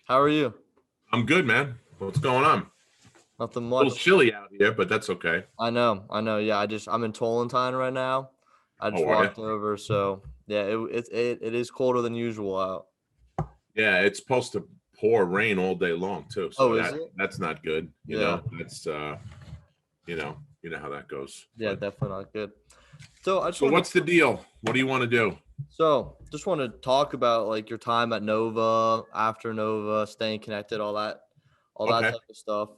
How are you? I'm good, man. What's going on? Nothing A little much. chilly out here, but that's okay. I know. Yeah, I'm in Tolentine right now. I just Oh, are you? walked over, so yeah, it is colder than usual out. Yeah, it's supposed to pour rain all day long too. Oh, So is that it? that's not good. Yeah, That's you know how that goes. yeah, But definitely not good. So I just so wanted what's the deal? What do you want to do? just want to talk about like your time at Nova, after Nova, staying connected, all that Okay. type of stuff.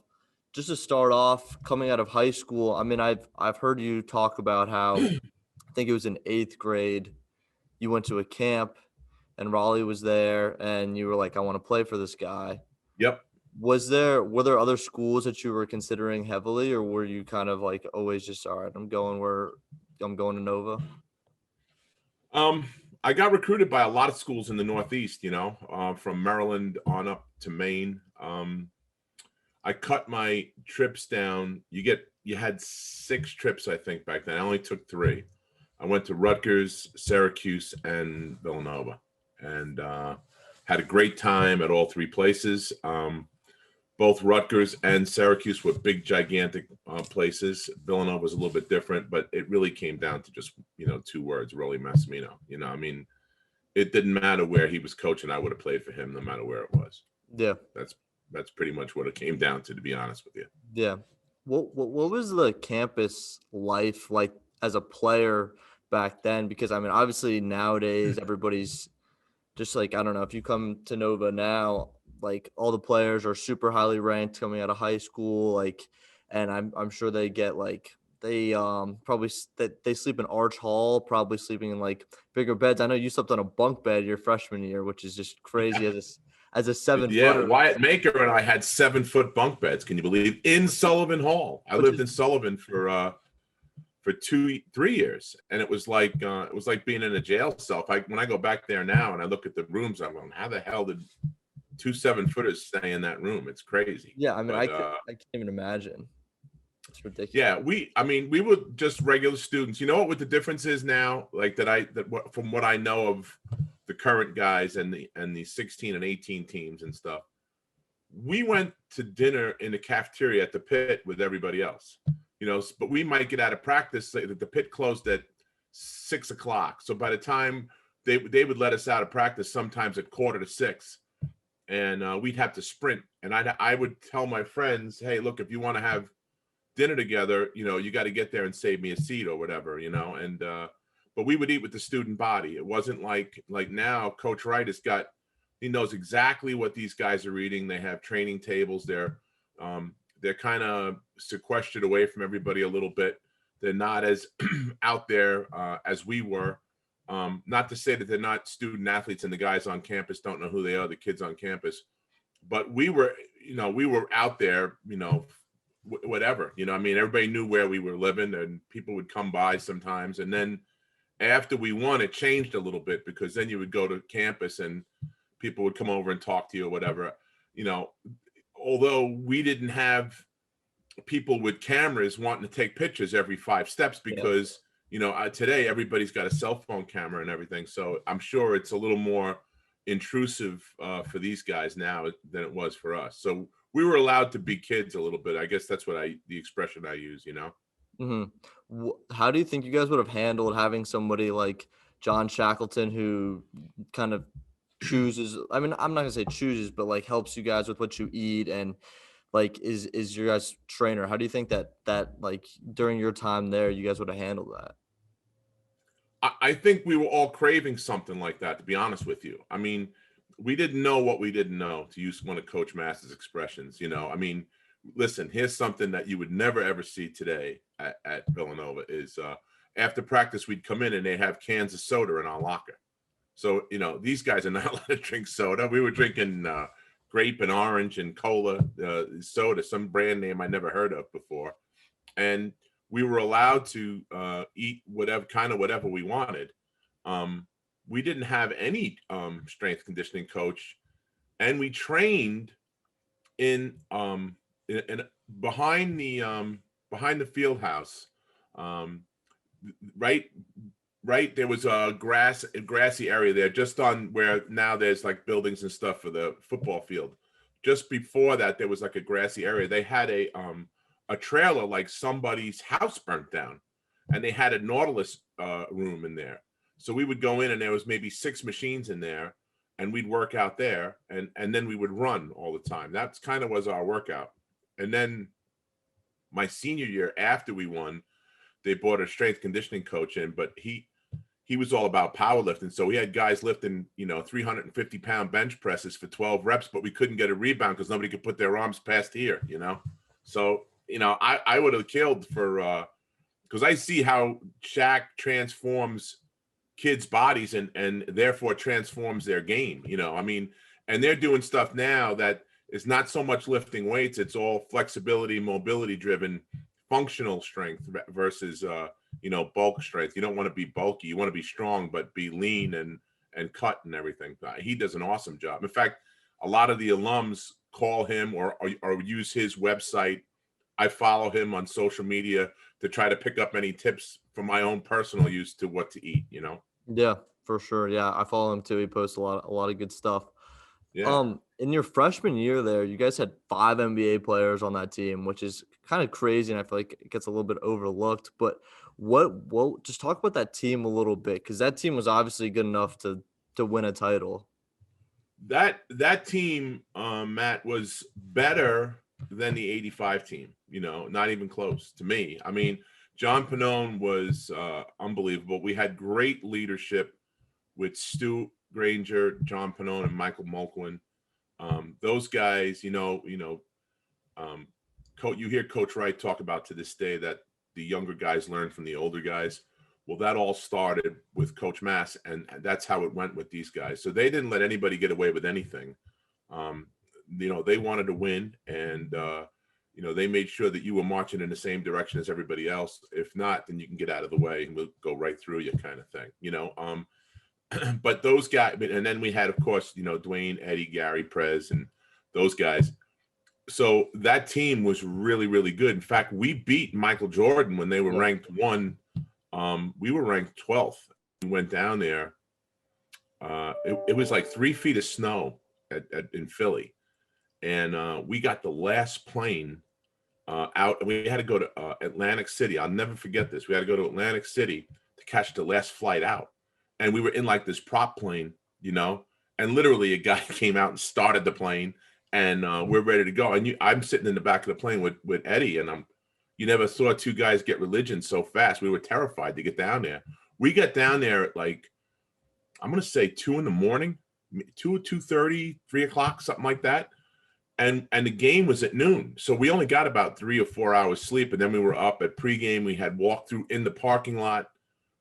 Just to start off, coming out of high school, I mean, I've heard you talk about how I think it was in eighth grade, you went to a camp and Rollie was there and you were like, I want to play for this guy. Yep. Were there other schools that you were considering heavily, or were you kind of like always just all right, I'm going to Nova? Um, I got recruited by a lot of schools in the Northeast. From Maryland on up to Maine. I cut my trips down. You had 6 trips, I think, back then. I only took 3. I went to Rutgers, Syracuse, and Villanova, and had a great time at all 3 places. Both Rutgers and Syracuse were big, gigantic places. Villanova was a little bit different, but it really came down to just 2 words: Rollie Massimino. I mean, it didn't matter where he was coaching; I would have played for him no matter where it was. Yeah, That's pretty much what it came down to be honest with you. yeah. What was the campus life like as a player back then? Because I mean, obviously nowadays everybody's just like, I don't know, if you come to Nova now, like all the players are super highly ranked coming out of high school, like, and I'm sure they get like that they sleep in Arch Hall, probably sleeping in like bigger beds. I know you slept on a bunk bed your freshman year, which is just crazy as a seven Yeah, footer, Wyatt Maker and I had 7-foot bunk beds. Can you believe? In Sullivan Hall, I which lived is in Sullivan for 3 years, and it was like being in a jail cell. When I go back there now and I look at the rooms, I'm going, how the hell did 2 7-footers stay in that room? It's crazy. yeah. I mean, But I can't even imagine. It's ridiculous. yeah, we were just regular students. You know what the difference is now? Like from what I know of the current guys and the 16 and 18 teams and stuff. We went to dinner in the cafeteria at the pit with everybody else, but we might get out of practice. Say that the pit closed at 6 o'clock. So by the time they would let us out of practice, sometimes at 5:45, and we'd have to sprint. And I would tell my friends, hey, look, if you want to have dinner together, you got to get there and save me a seat or whatever, and but we would eat with the student body. It wasn't like now. Coach Wright he knows exactly what these guys are reading. They have training tables. They're kind of sequestered away from everybody a little bit. They're not as out there as we were. Not to say that they're not student athletes and the guys on campus don't know who they are, the kids on campus, but we were out there, whatever, I mean, everybody knew where we were living and people would come by sometimes. And then after we won, it changed a little bit, because then you would go to campus and people would come over and talk to you or whatever, although we didn't have people with cameras wanting to take pictures every 5 steps, Yeah. because today everybody's got a cell phone camera and everything. So I'm sure it's a little more intrusive for these guys now than it was for us. So we were allowed to be kids a little bit. I guess that's the expression I use. How do you think you guys would have handled having somebody like John Shackleton who kind of chooses? I mean, I'm not gonna say chooses, but like helps you guys with what you eat and like is your guys trainer. How do you think that like during your time there, you guys would have handled that? I think we were all craving something like that, to be honest with you. I mean, we didn't know what we didn't know, to use one of Coach Masters' expressions. I mean, listen, here's something that you would never, ever see today at Villanova is after practice, we'd come in and they'd have cans of soda in our locker. So, these guys are not allowed to drink soda. We were drinking grape and orange and cola soda, some brand name I never heard of before. And we were allowed to eat whatever we wanted. We didn't have any strength conditioning coach, and we trained in behind the field house. Um, right there was a grassy area there, just on where now there's like buildings and stuff for the football field. just before that, there was like a grassy area. They had a trailer, like somebody's house burnt down, and they had a Nautilus room in there. So we would go in, and there was maybe 6 machines in there, and we'd work out there, and then we would run all the time. That's kind of was our workout. And then my senior year, after we won, they brought a strength conditioning coach in, but he was all about powerlifting. So we had guys lifting, 350-pound bench presses for 12 reps, but we couldn't get a rebound because nobody could put their arms past here, So, I would have killed for, because I see how Shaq transforms kids' bodies and therefore transforms their game, and they're doing stuff now that is not so much lifting weights. It's all flexibility, mobility driven, functional strength versus, bulk strength. You don't want to be bulky. You want to be strong, but be lean and cut and everything. He does an awesome job. In fact, a lot of the alums call him or use his website. I follow him on social media to try to pick up any tips for my own personal use to what to eat, Yeah, for sure. Yeah, I follow him too. He posts a lot of good stuff. Yeah. In your freshman year there, you guys had 5 NBA players on that team, which is kind of crazy, and I feel like it gets a little bit overlooked. But what just talk about that team a little bit, because that team was obviously good enough to win a title. That team, Matt, was better than the 85 team, not even close to me. I mean, John Pannone was unbelievable. We had great leadership with Stu Granger, John Pannone, and Michael Mulquin. Those guys, you hear Coach Wright talk about to this day that the younger guys learn from the older guys. Well, that all started with Coach Mass, and that's how it went with these guys. So they didn't let anybody get away with anything. They wanted to win, and they made sure that you were marching in the same direction as everybody else. If not, then you can get out of the way and we'll go right through you, kind of thing. But those guys, and then we had, of course, Dwayne, Eddie, Gary, Prez, and those guys. So that team was really, really good. In fact, we beat Michael Jordan when they were ranked 1. We were ranked 12th. We went down there. It was like 3 feet of snow in Philly. And we got the last plane out. We had to go to Atlantic City. I'll never forget this. We had to go to Atlantic City to catch the last flight out. And we were in like this prop plane, and literally a guy came out and started the plane, and we're ready to go. And I'm sitting in the back of the plane with Eddie, and you never saw 2 guys get religion so fast. We were terrified to get down there. We got down there at like, I'm going to say 2 in the morning, 2:30, 3 o'clock, something like that. And the game was at noon. So we only got about 3 or 4 hours sleep. And then we were up at pregame. We had walked through in the parking lot.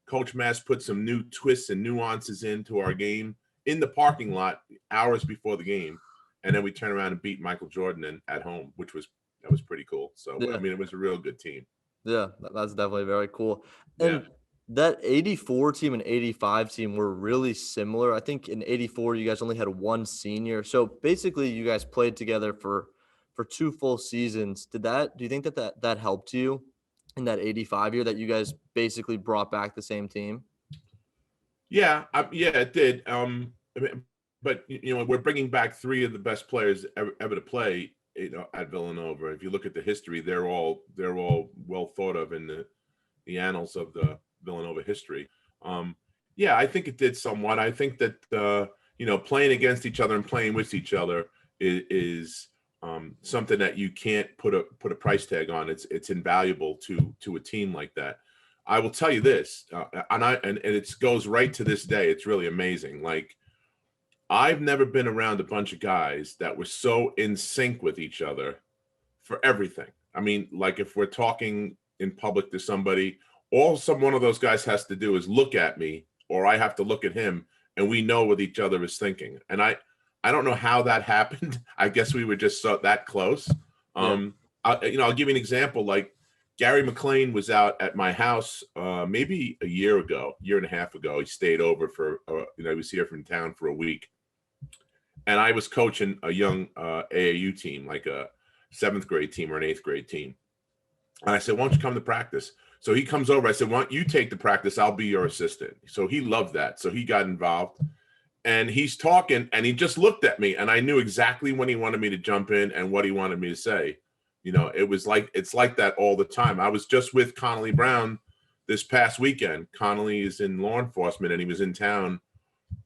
Coach Mass put some new twists and nuances into our game in the parking lot hours before the game. And then we turned around and beat Michael Jordan at home, that was pretty cool. So, yeah. I mean, it was a real good team. Yeah, that's definitely very cool. And that 84 team and 85 team were really similar. I think in 84, you guys only had 1 senior. So basically you guys played together for 2 full seasons. Do you think that helped you in that 85 year, that you guys basically brought back the same team? Yeah, it did. But we're bringing back 3 of the best players ever to play, at Villanova. If you look at the history, they're all well thought of in the annals of the Villanova history. I think it did somewhat. I think that playing against each other and playing with each other is something that you can't put a price tag on. It's invaluable to a team like that. I will tell you this, and it goes right to this day. It's really amazing. Like, I've never been around a bunch of guys that were so in sync with each other for everything. I mean, like, if we're talking in public to somebody, all one of those guys has to do is look at me, or I have to look at him, and we know what each other is thinking. And I don't know how that happened. I guess we were just that close. I'll give you an example. Like, Gary McLean was out at my house maybe a year and a half ago. He stayed over for, he was here from town for a week. And I was coaching a young AAU team, like a 7th grade team or an 8th grade team. And I said, why don't you come to practice? So he comes over. I said, why don't you take the practice? I'll be your assistant. So he loved that. So he got involved. and he's talking, and he just looked at me, and I knew exactly when he wanted me to jump in and what he wanted me to say. It's like that all the time. I was just with Connolly Brown this past weekend. Connolly is in law enforcement, and he was in town.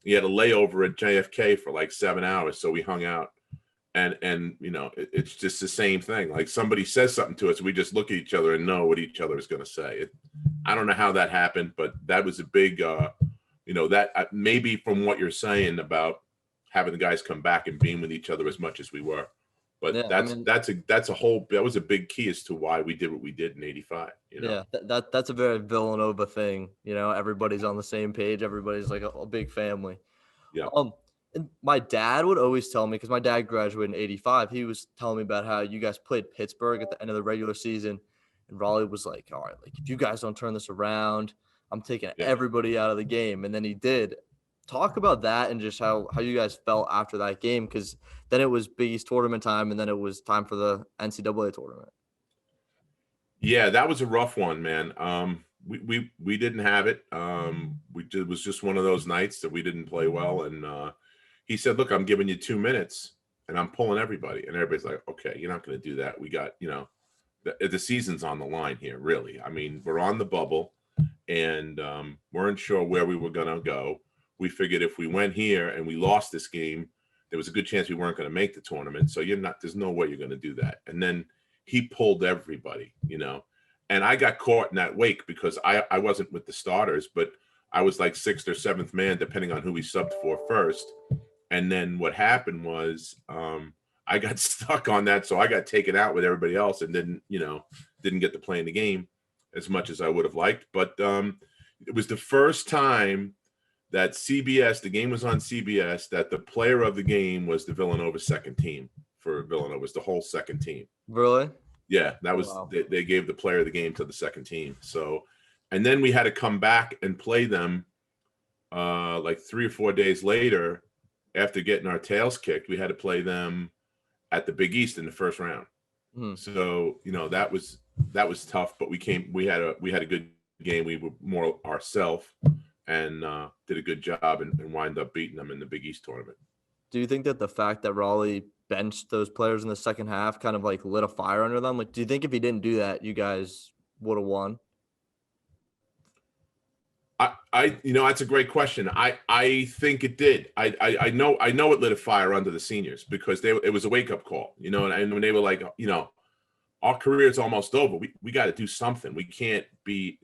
He had a layover at JFK for like 7 hours, so we hung out. And it's just the same thing. Like somebody says something to us, we just look at each other and know what each other is going to say. I don't know how that happened, but that was a big, that maybe from what you're saying about having the guys come back and being with each other as much as we were. But Yeah, that was a big key as to why we did what we did in '85. Yeah, that's a very Villanova thing. Everybody's on the same page. Everybody's like a big family. Yeah. And my dad would always tell me, because my dad graduated in '85, he was telling me about how you guys played Pittsburgh at the end of the regular season. And Rollie was like, all right, like if you guys don't turn this around, I'm taking everybody out of the game. And then he did. Talk about that and just how you guys felt after that game, because then it was Big East tournament time, and then it was time for the NCAA tournament. Yeah, that was a rough one, man. We didn't have it. It was just one of those nights that we didn't play well, and he said, look, I'm giving you 2 minutes and I'm pulling everybody. And everybody's like, okay, you're not going to do that. We got, the season's on the line here, really. I mean, we're on the bubble and weren't sure where we were going to go. We figured if we went here and we lost this game, there was a good chance we weren't going to make the tournament. So there's no way you're going to do that. And then he pulled everybody, and I got caught in that wake because I wasn't with the starters, but I was like 6th or 7th man, depending on who we subbed for first. And then what happened was I got stuck on that. So I got taken out with everybody else and didn't get to play in the game as much as I would have liked. But it was the first time that CBS, the game was on CBS, that the player of the game was the Villanova second team for Villanova. It was the whole second team. Really? Yeah, that was, wow. They gave the player of the game to the second team. So, and then we had to come back and play them like 3 or 4 days later. After getting our tails kicked, we had to play them at the Big East in the first round. So, that was tough, but we had a good game. We were more ourselves and did a good job and wind up beating them in the Big East tournament. Do you think that the fact that Rollie benched those players in the second half kind of like lit a fire under them? Like, do you think if he didn't do that, you guys would have won? That's a great question. I think it did. I know it lit a fire under the seniors because it was a wake up call, and when they were like, our career is almost over. We got to do something. We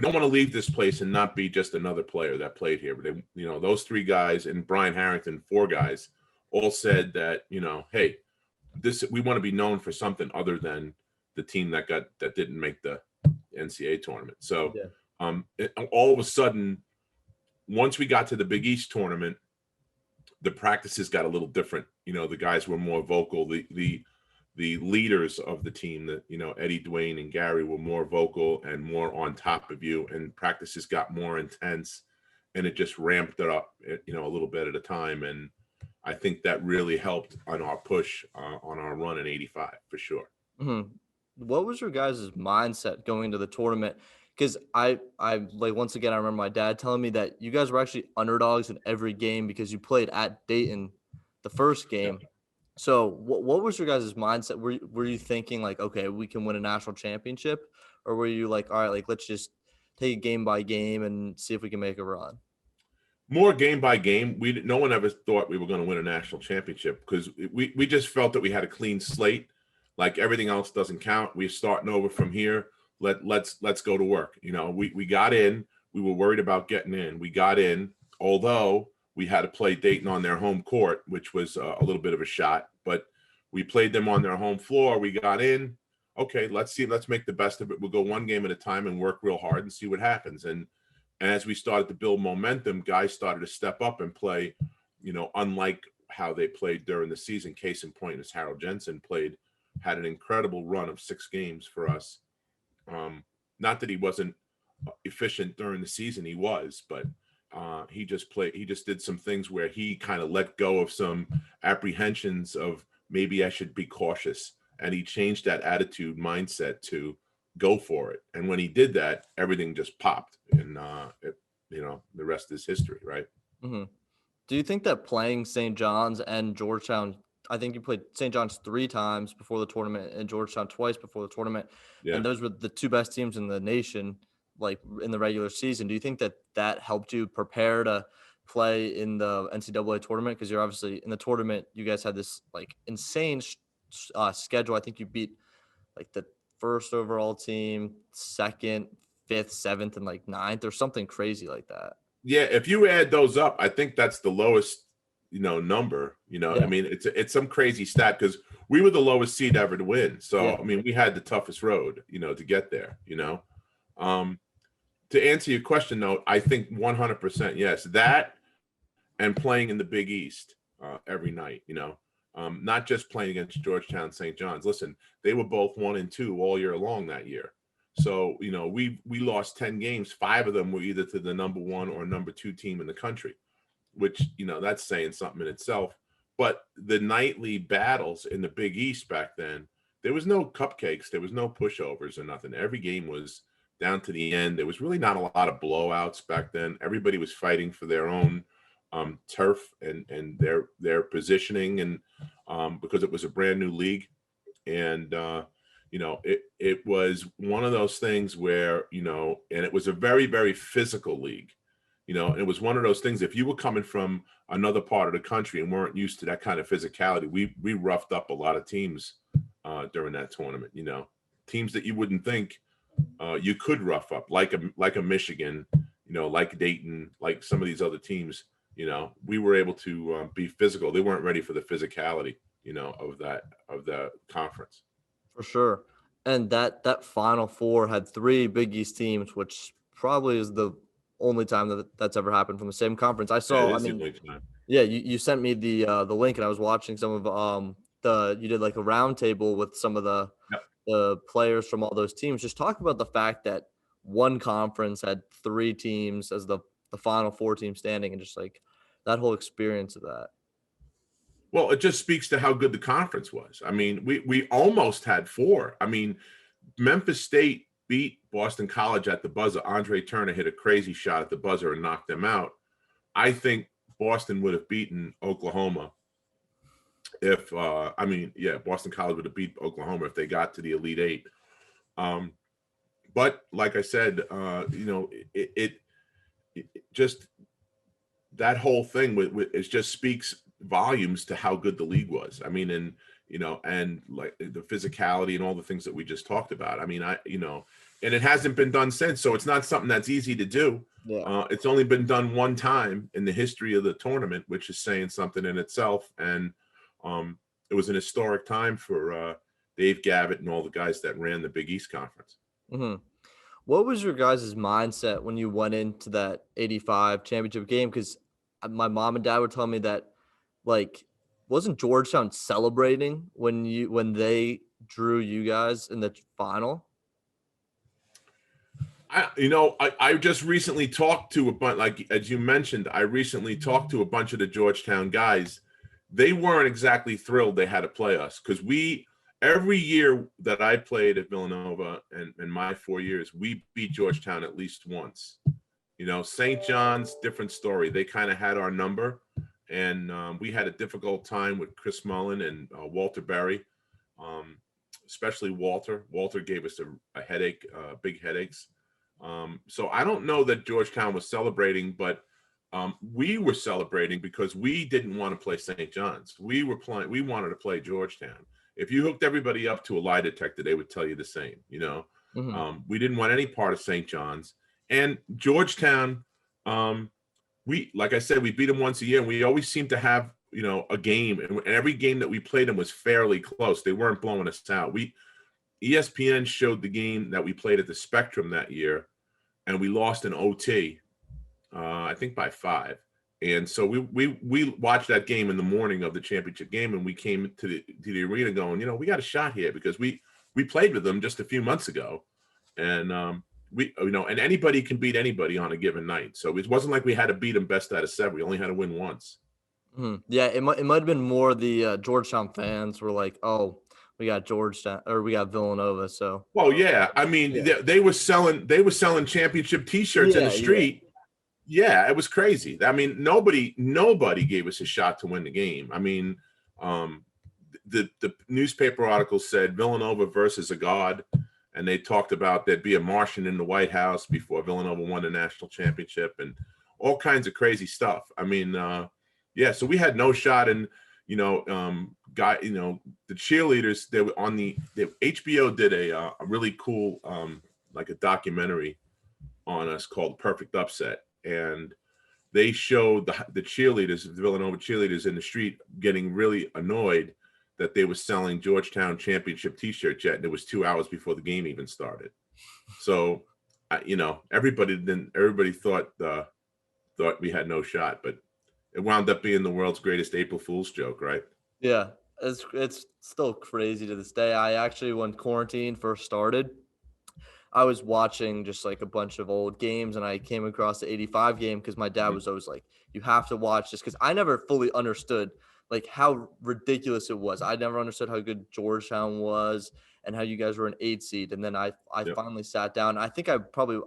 don't want to leave this place and not be just another player that played here. But those 3 guys and Brian Harrington, 4 guys, all said that, hey, we want to be known for something other than the team that didn't make the NCAA tournament. So. Yeah. All of a sudden, once we got to the Big East tournament, the practices got a little different. The guys were more vocal. The leaders of the team, that Eddie, Dwayne, and Gary were more vocal and more on top of you. And practices got more intense, and it just ramped it up, a little bit at a time. And I think that really helped on our push on our run in '85 for sure. Mm-hmm. What was your guys' mindset going into the tournament? Because I like, once again, I remember my dad telling me that you guys were actually underdogs in every game because you played at Dayton the first game. Yeah. So what was your guys' mindset? Were you thinking like, okay, we can win a national championship? Or were you like, all right, like let's just take it game by game and see if we can make a run? More game by game. No one ever thought we were going to win a national championship because we just felt that we had a clean slate. Like everything else doesn't count. We're starting over from here. Let's go to work. We got in. We were worried about getting in. We got in, although we had to play Dayton on their home court, which was a little bit of a shot. But we played them on their home floor. We got in. Okay, let's see. Let's make the best of it. We'll go one game at a time and work real hard and see what happens. And as we started to build momentum, guys started to step up and play, unlike how they played during the season. Case in point is Harold Jensen had an incredible run of 6 games for us. Not that he wasn't efficient during the season, he was, but he just did some things where he kind of let go of some apprehensions of maybe I should be cautious. And he changed that attitude mindset to go for it. And when he did that, everything just popped, and the rest is history, right? Mm-hmm. Do you think that playing St. John's and Georgetown, I think you played St. John's 3 times before the tournament and Georgetown twice before the tournament, Yeah. and those were the 2 best teams in the nation, like in the regular season. Do you think that that helped you prepare to play in the NCAA tournament? Because you're obviously in the tournament, you guys had this like insane schedule. I think you beat like the first overall team, second, fifth, seventh, and like ninth, or something crazy like that. Yeah, if you add those up, I think that's the lowest, number. I Yeah. mean, it's some crazy stat because we were the lowest seed ever to win. So Yeah. I mean, we had the toughest road, to get there. Um, to answer your question though, I think 100% yes. That and playing in the Big East every night. Not just playing against Georgetown, St. John's. Listen, they were both 1-2 all year long that year. So, we lost 10 games. 5 of them were either to the number 1 or number 2 team in the country, which, that's saying something in itself. But the nightly battles in the Big East back then, there was no cupcakes. There was no pushovers or nothing. Every game was down to the end. There was really not a lot of blowouts back then. Everybody was fighting for their own turf and their positioning, and because it was a brand new league. And it was one of those things where, and it was a very, very physical league, and it was one of those things, if you were coming from another part of the country and weren't used to that kind of physicality, we roughed up a lot of teams during that tournament, teams that you wouldn't think you could rough up, like a Michigan, like Dayton, like some of these other teams. We were able to be physical. They weren't ready for the physicality, of the conference. For sure. And that Final Four had 3 Big East teams, which probably is the only time that's ever happened from the same conference. I saw. Yeah, I mean, yeah, you sent me the link, and I was watching some of you did like a round table with some of the players from all those teams. Just talk about the fact that one conference had 3 teams as the Final Four team standing, and just like that whole experience of that. Well, it just speaks to how good the conference was. I mean, we almost had 4. I mean, Memphis State beat Boston College at the buzzer. Andre Turner hit a crazy shot at the buzzer and knocked them out. I think Boston would have beaten Oklahoma if Boston College would have beat Oklahoma if they got to the Elite 8. But like I said, it just, that whole thing it just speaks volumes to how good the league was. I mean, and like the physicality and all the things that we just talked about. I mean, and it hasn't been done since. So it's not something that's easy to do. Yeah. It's only been done one time in the history of the tournament, which is saying something in itself. And it was an historic time for Dave Gavitt and all the guys that ran the Big East Conference. Mm-hmm. What was your guys' mindset when you went into that 85 championship game? Because my mom and dad were telling me that, like, wasn't Georgetown celebrating when they drew you guys in the final? I just recently talked to a bunch, like as you mentioned, I recently talked to a bunch of the Georgetown guys. They weren't exactly thrilled they had to play us, because every year that I played at Villanova and my 4 years, we beat Georgetown at least once. St. John's, different story. They kind of had our number, and we had a difficult time with Chris Mullen and Walter Berry, especially Walter. Walter gave us a headache, big headaches. So I don't know that Georgetown was celebrating, but we were celebrating because we didn't want to play St. John's. We wanted to play Georgetown. If you hooked everybody up to a lie detector, they would tell you the same. Mm-hmm. We didn't want any part of St. John's. And Georgetown, like I said, we beat them once a year, and we always seemed to have, a game. And every game that we played them was fairly close. They weren't blowing us out. ESPN showed the game that we played at the Spectrum that year, and we lost in OT, I think by 5. And so we watched that game in the morning of the championship game, and we came to the arena going, we got a shot here, because we played with them just a few months ago, and and anybody can beat anybody on a given night. So it wasn't like we had to beat them best out of 7. We only had to win once. Mm-hmm. Yeah, it might have been more the Georgetown fans were like, oh, we got Georgetown, or we got Villanova. So, well, yeah, I mean, yeah. they were selling championship T-shirts in the street. Yeah, it was crazy. I mean, nobody gave us a shot to win the game. I mean, the newspaper article said Villanova versus a god, and they talked about there'd be a Martian in the White House before Villanova won the national championship, and all kinds of crazy stuff. I mean, yeah, so we had no shot. And the cheerleaders, they were on the HBO did a really cool like a documentary on us called Perfect Upset, and they showed the cheerleaders, the Villanova cheerleaders in the street getting really annoyed that they were selling Georgetown championship T-shirts yet, and it was 2 hours before the game even started. So, everybody thought we had no shot, but it wound up being the world's greatest April Fool's joke, right? Yeah, it's still crazy to this day. I actually, when quarantine first started, I was watching just like a bunch of old games, and I came across the 85 game because my dad was always like, you have to watch this, because I never fully understood like how ridiculous it was. I never understood how good Georgetown was and how you guys were an 8 seed. And then I Yep. finally sat down. I think I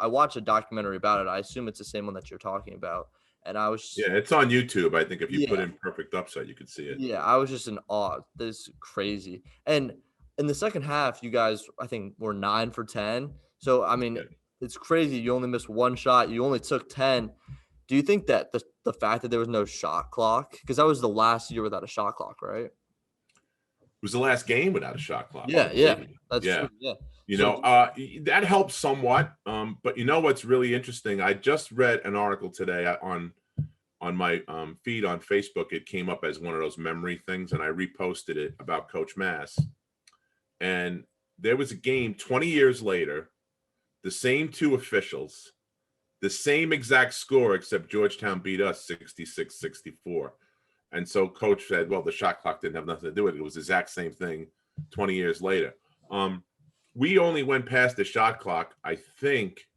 watched a documentary about it. I assume it's the same one that you're talking about. And I was Yeah, it's on YouTube. I think if you put Yeah. in Perfect Upset, you could see it. Yeah, I was just in awe. This is crazy. And in the second half, you guys, I think, were 9 for 10. So, I mean, Yeah. it's crazy. You only missed one shot. You only took 10. Do you think that the fact that there was no shot clock, because that was the last year without a shot clock, right? It was the last game without a shot clock. Yeah, that's Yeah. true. Yeah. That helps somewhat. But you know what's really interesting? I just read an article today on my feed on Facebook. It came up as one of those memory things, and I reposted it about Coach Mass. And there was a game 20 years later, the same two officials, the same exact score, except Georgetown beat us 66-64. And so Coach said, well, the shot clock didn't have nothing to do with it. It was the exact same thing 20 years later. We only went past the shot clock, I think.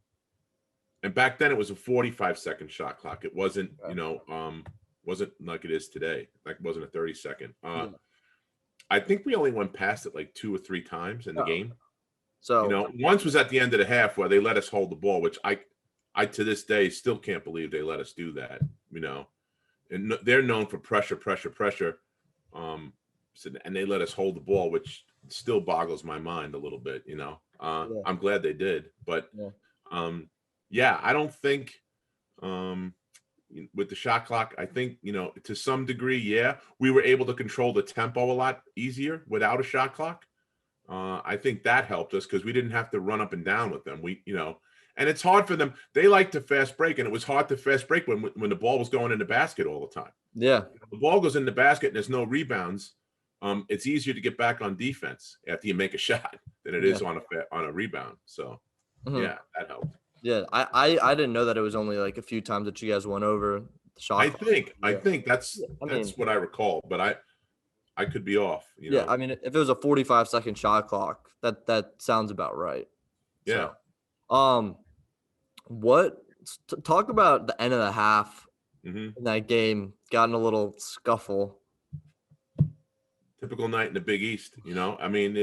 And back then it was a 45-second shot clock. It wasn't, wasn't like it is today. Like, it wasn't a 30-second. I think we only went past it like 2 or 3 times in the game. So, once was at the end of the half where they let us hold the ball, which I to this day still can't believe they let us do that. And they're known for pressure. And they let us hold the ball, which still boggles my mind a little bit. I'm glad they did, but I don't think with the shot clock, I think, to some degree, we were able to control the tempo a lot easier without a shot clock. I think that helped us because we didn't have to run up and down with them. And it's hard for them. They like to fast break, and it was hard to fast break when the ball was going in the basket all the time. Yeah. If the ball goes in the basket and there's no rebounds, it's easier to get back on defense after you make a shot than it is on a rebound. So, that helped. Yeah, I didn't know that it was only like a few times that you guys went over the shot I clock. think that's what I recall, but I could be off. Yeah, I mean, if it was a 45-second shot clock, that sounds about right. Yeah. So, talk about the end of the half in that game, got in a little scuffle. Typical night in the Big East, I mean,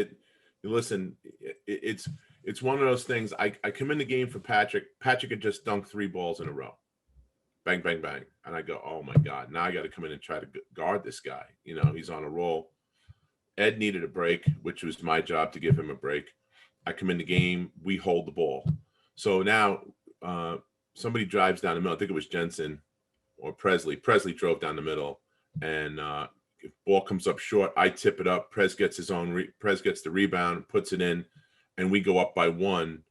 it's one of those things. I come in the game for Patrick. Patrick had just dunked 3 balls in a row. Bang, bang, bang. And I go, oh my God, now I got to come in and try to guard this guy. He's on a roll. Ed needed a break, which was my job to give him a break. I come in the game, we hold the ball. So now somebody drives down the middle. I think it was Jensen or Presley. Presley drove down the middle, and ball comes up short. I tip it up. Prez gets the rebound, puts it in, and we go up by 1,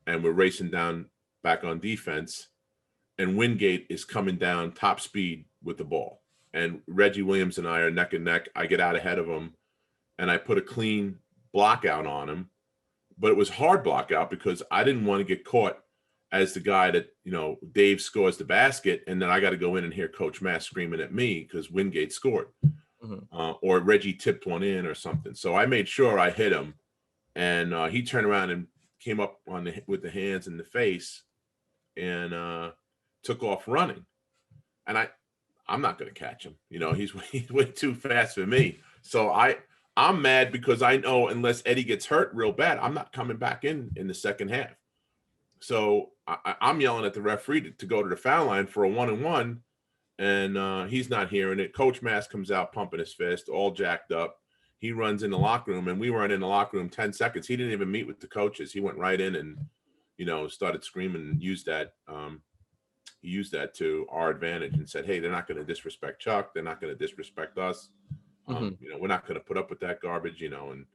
and we're racing down back on defense. And Wingate is coming down top speed with the ball. And Reggie Williams and I are neck and neck. I get out ahead of him, and I put a clean block out on him. But it was hard block out because I didn't want to get caught as the guy that, Dave scores the basket, and then I got to go in and hear Coach Mass screaming at me because Wingate scored. Or Reggie tipped one in or something. So I made sure I hit him, and he turned around and came up with the hands in the face and took off running. And I'm not going to catch him. He's way too fast for me. So I'm mad because I know unless Eddie gets hurt real bad, I'm not coming back in the second half. So I'm yelling at the referee to go to the foul line for a 1-and-1, and he's not hearing it. Coach Mass comes out pumping his fist, all jacked up. He runs in the locker room, and we weren't in the locker room 10 seconds. He didn't even meet with the coaches. He went right in and, started screaming and used that. He used that to our advantage and said, hey, they're not going to disrespect Chuck. They're not going to disrespect us. We're not going to put up with that garbage, and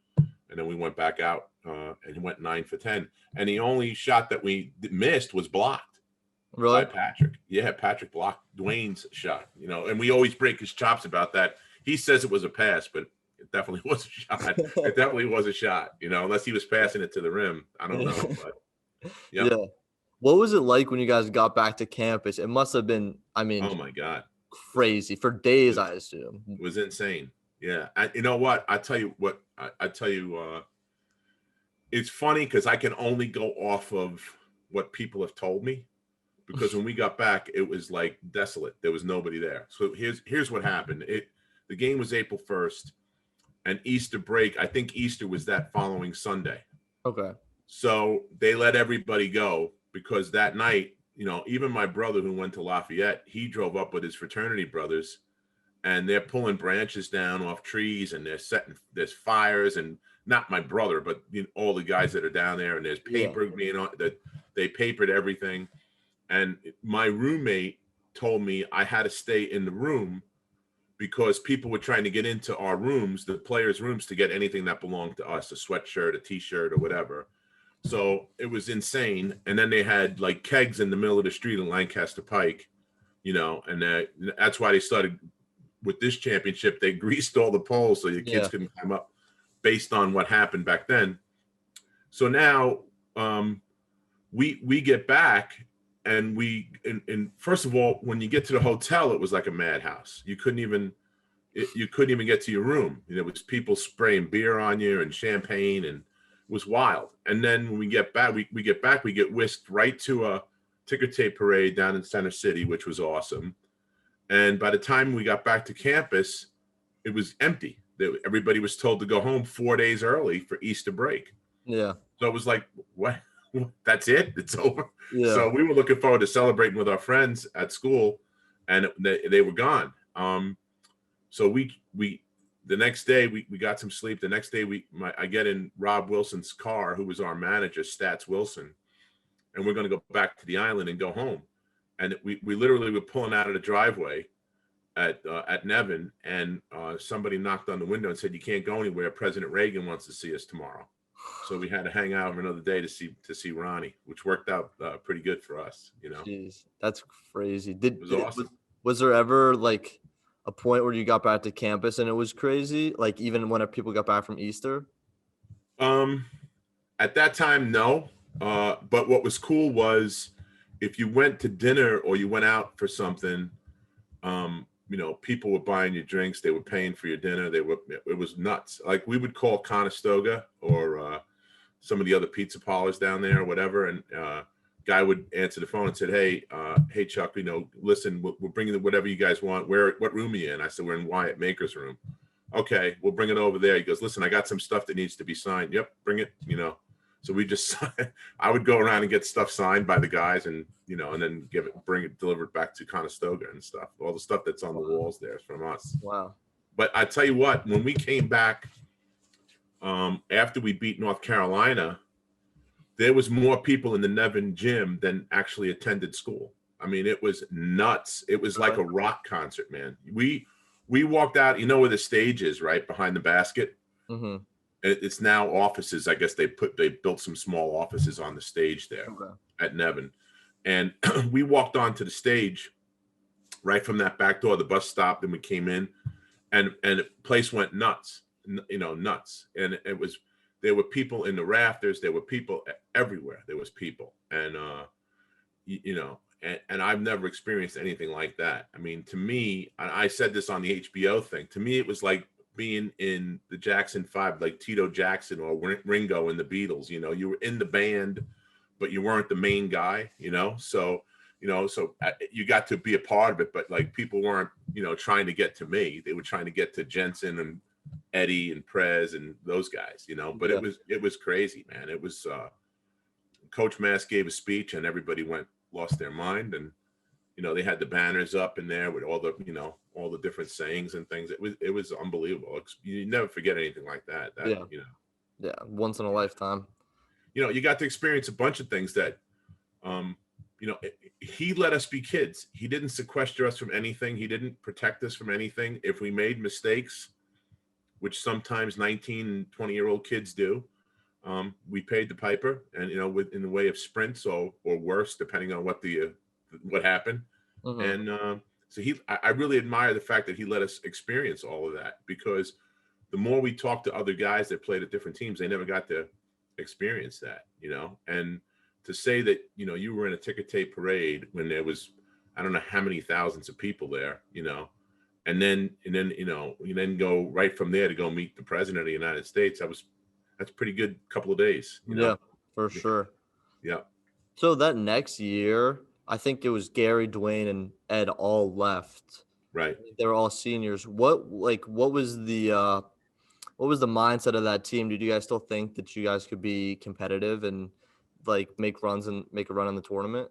then we went back out and went 9 for 10. And the only shot that we missed was blocked Really? by Patrick. Yeah, Patrick blocked Dwayne's shot, and we always break his chops about that. He says it was a pass, but it definitely was a shot. It definitely was a shot, unless he was passing it to the rim. I don't know. But Yeah. What was it like when you guys got back to campus? It must have been, oh my God, crazy for days, I assume. It was insane. Yeah. You know what? I tell you what, it's funny because I can only go off of what people have told me, because when we got back, it was like desolate. There was nobody there. So here's what happened. The game was April 1st, and Easter break, I think Easter was that following Sunday. Okay. So they let everybody go because that night, even my brother who went to Lafayette, he drove up with his fraternity brothers, and they're pulling branches down off trees, and there's fires, and not my brother, but all the guys that are down there, and there's paper being on that. They papered everything. And my roommate told me I had to stay in the room because people were trying to get into our rooms, the players' rooms, to get anything that belonged to us, a sweatshirt, a t-shirt, or whatever. So it was insane. And then they had like kegs in the middle of the street in Lancaster Pike, and that's why they started with this championship. They greased all the poles so your kids couldn't climb up, based on what happened back then. So now we get back, and and first of all, when you get to the hotel, it was like a madhouse. You couldn't even get to your room. There was people spraying beer on you and champagne, and it was wild. And then when we get back, we get whisked right to a ticker tape parade down in Center City, which was awesome. And by the time we got back to campus, it was empty. Everybody was told to go home 4 days early for Easter break. Yeah. So it was like, what? That's it? It's over. Yeah. So we were looking forward to celebrating with our friends at school, and they were gone. So we the next day we got some sleep. The next day I get in Rob Wilson's car, who was our manager, Stats Wilson, and we're going to go back to the island and go home. And we literally were pulling out of the driveway at Nevin, and somebody knocked on the window and said, "You can't go anywhere. President Reagan wants to see us tomorrow." So we had to hang out for another day to see Ronnie, which worked out pretty good for us. Jeez, that's crazy. It was awesome. Was there ever like a point where you got back to campus and it was crazy? Like even when people got back from Easter? At that time, no. But what was cool was if you went to dinner or you went out for something, people were buying you drinks. They were paying for your dinner. It was nuts. Like we would call Conestoga or some of the other pizza parlors down there or whatever. And guy would answer the phone and said, hey Chuck, listen, we're bringing whatever you guys want. What room are you in? I said, we're in Wyatt Maker's room. Okay, we'll bring it over there. He goes, listen, I got some stuff that needs to be signed. Yep, bring it, So we just, I would go around and get stuff signed by the guys, and and then bring it delivered back to Conestoga and stuff. All the stuff that's on the walls there is from us. Wow. But I tell you what, when we came back after we beat North Carolina, there was more people in the Nevin gym than actually attended school. I mean, it was nuts. It was like a rock concert, man. We walked out. Where the stage is, right behind the basket. Mm-hmm. It's now offices. I guess they built some small offices on the stage there at Nevin. And we walked onto the stage right from that back door. The bus stopped and we came in, and the place went nuts, nuts. And there were people in the rafters. There were people everywhere. There was people. And, and I've never experienced anything like that. I mean, to me, I said this on the HBO thing, to me, it was like being in the Jackson 5, like Tito Jackson or Ringo in the Beatles. You were in the band, but you weren't the main guy, so you got to be a part of it, but like people weren't, trying to get to me. They were trying to get to Jensen and Eddie and Prez and those guys, but it was crazy, man. It was Coach Mass gave a speech and everybody lost their mind. And, they had the banners up in there with all the, all the different sayings and things. It was unbelievable. You never forget anything like that. Yeah. Yeah. Once in a lifetime. You got to experience a bunch of things that, he let us be kids. He didn't sequester us from anything. He didn't protect us from anything. If we made mistakes, which sometimes 19 and 20-year-old kids do, we paid the piper, and in the way of sprints or worse, depending on what happened. Mm-hmm. And so I really admire the fact that he let us experience all of that, because the more we talked to other guys that played at different teams, they never got to experience that, and to say that, you were in a ticker tape parade when there was, I don't know how many thousands of people there, and then you then go right from there to go meet the president of the United States. That's a pretty good couple of days. Yeah, for sure. Yeah. So that next year, I think it was Gary, Dwayne, and Ed all left. Right. They were all seniors. What was the mindset of that team? Did you guys still think that you guys could be competitive and make runs and make a run in the tournament?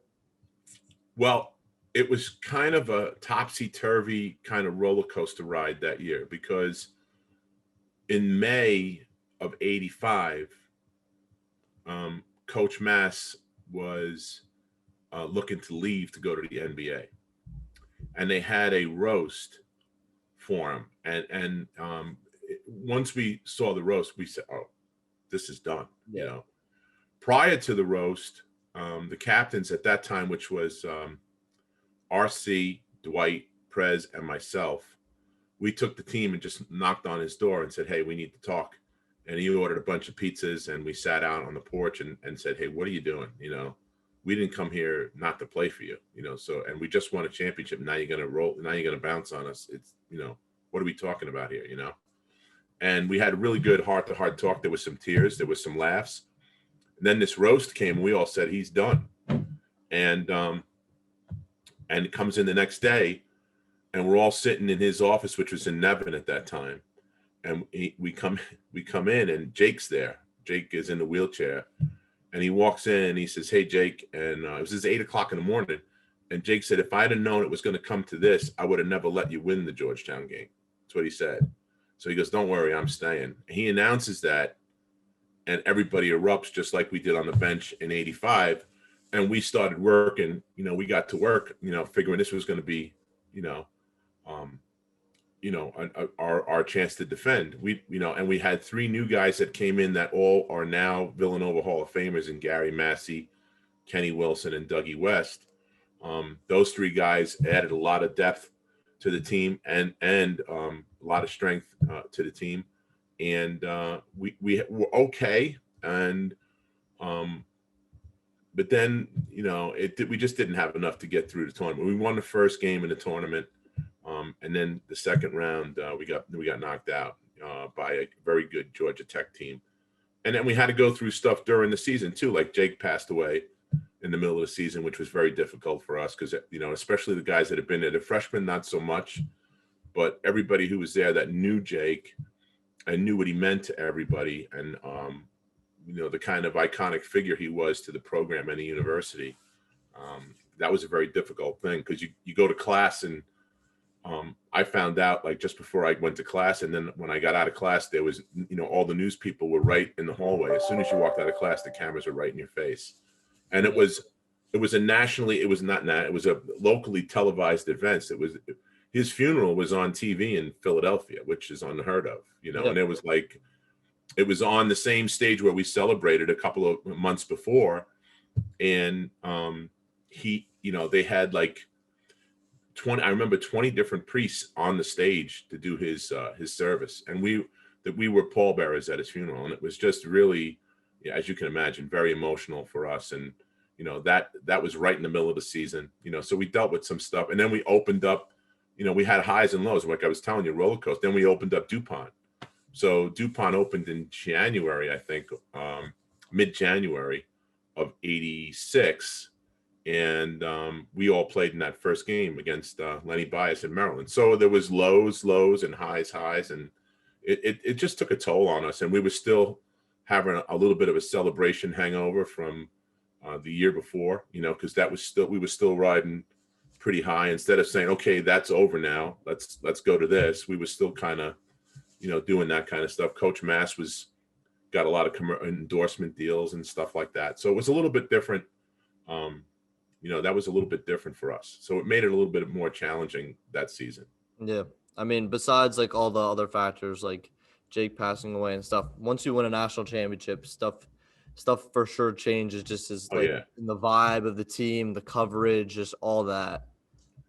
Well, it was kind of a topsy-turvy kind of roller coaster ride that year, because in May of '85, Coach Mass was looking to leave to go to the NBA, and they had a roast for him. And once we saw the roast, we said, "Oh, this is done." Yeah. Prior to the roast, the captains at that time, which was RC, Dwight, Prez, and myself, we took the team and just knocked on his door and said, "Hey, we need to talk." And he ordered a bunch of pizzas, and we sat out on the porch and said, "Hey, what are you doing? We didn't come here not to play for you, so, and we just won a championship. Now you're going to roll. Now you're going to bounce on us. It's, what are we talking about here? And we had a really good heart-to-heart talk. There was some tears. There was some laughs. And then this roast came. We all said, he's done. And it comes in the next day, and we're all sitting in his office, which was in Nevin at that time. And we come in, and Jake's there. Jake is in the wheelchair, and he walks in and he says, "Hey, Jake," and it was 8:00 in the morning. And Jake said, "If I'd have known it was going to come to this, I would have never let you win the Georgetown game." That's what he said. So he goes, "Don't worry, I'm staying." He announces that, and everybody erupts just like we did on the bench in '85. And we started working. We got to work. Figuring this was going to be, our chance to defend. And we had 3 new guys that came in that all are now Villanova Hall of Famers, in Gary Massey, Kenny Wilson, and Dougie West. Those 3 guys added a lot of depth to the team and a lot of strength to the team. And we were okay. And but then, we just didn't have enough to get through the tournament. We won the first game in the tournament. And then the second round, we got knocked out by a very good Georgia Tech team. And then we had to go through stuff during the season too. Like Jake passed away in the middle of the season, which was very difficult for us because, especially the guys that have been there. The freshmen, not so much, but everybody who was there that knew Jake and knew what he meant to everybody, and the kind of iconic figure he was to the program and the university. That was a very difficult thing, because you go to class, and I found out just before I went to class, and then when I got out of class, there was, all the news people were right in the hallway. As soon as you walked out of class, the cameras were right in your face. And it was a locally televised event. His funeral was on TV in Philadelphia, which is unheard of, and it was on the same stage where we celebrated a couple of months before. And they had 20 different priests on the stage to do his service. And we were pallbearers at his funeral. And it was just really, as you can imagine, very emotional for us. And, that was right in the middle of the season, so we dealt with some stuff. And then we opened up, we had highs and lows, like I was telling you, roller coaster. Then we opened up DuPont. So DuPont opened in January, I think, mid-January of '86. And we all played in that first game against Lenny Bias in Maryland. So there was lows, and highs. And it just took a toll on us. And we were still having a little bit of a celebration hangover from the year before, because that was still, we were still riding pretty high. Instead of saying, okay, that's over now, let's go to this, we were still kind of, doing that kind of stuff. Coach Mass got a lot of endorsement deals and stuff like that. So it was a little bit different. That was a little bit different for us. So it made it a little bit more challenging that season. Yeah. I mean, besides like all the other factors like Jake passing away and stuff, once you win a national championship, stuff for sure changes, just as like in the vibe of the team, the coverage, just all that.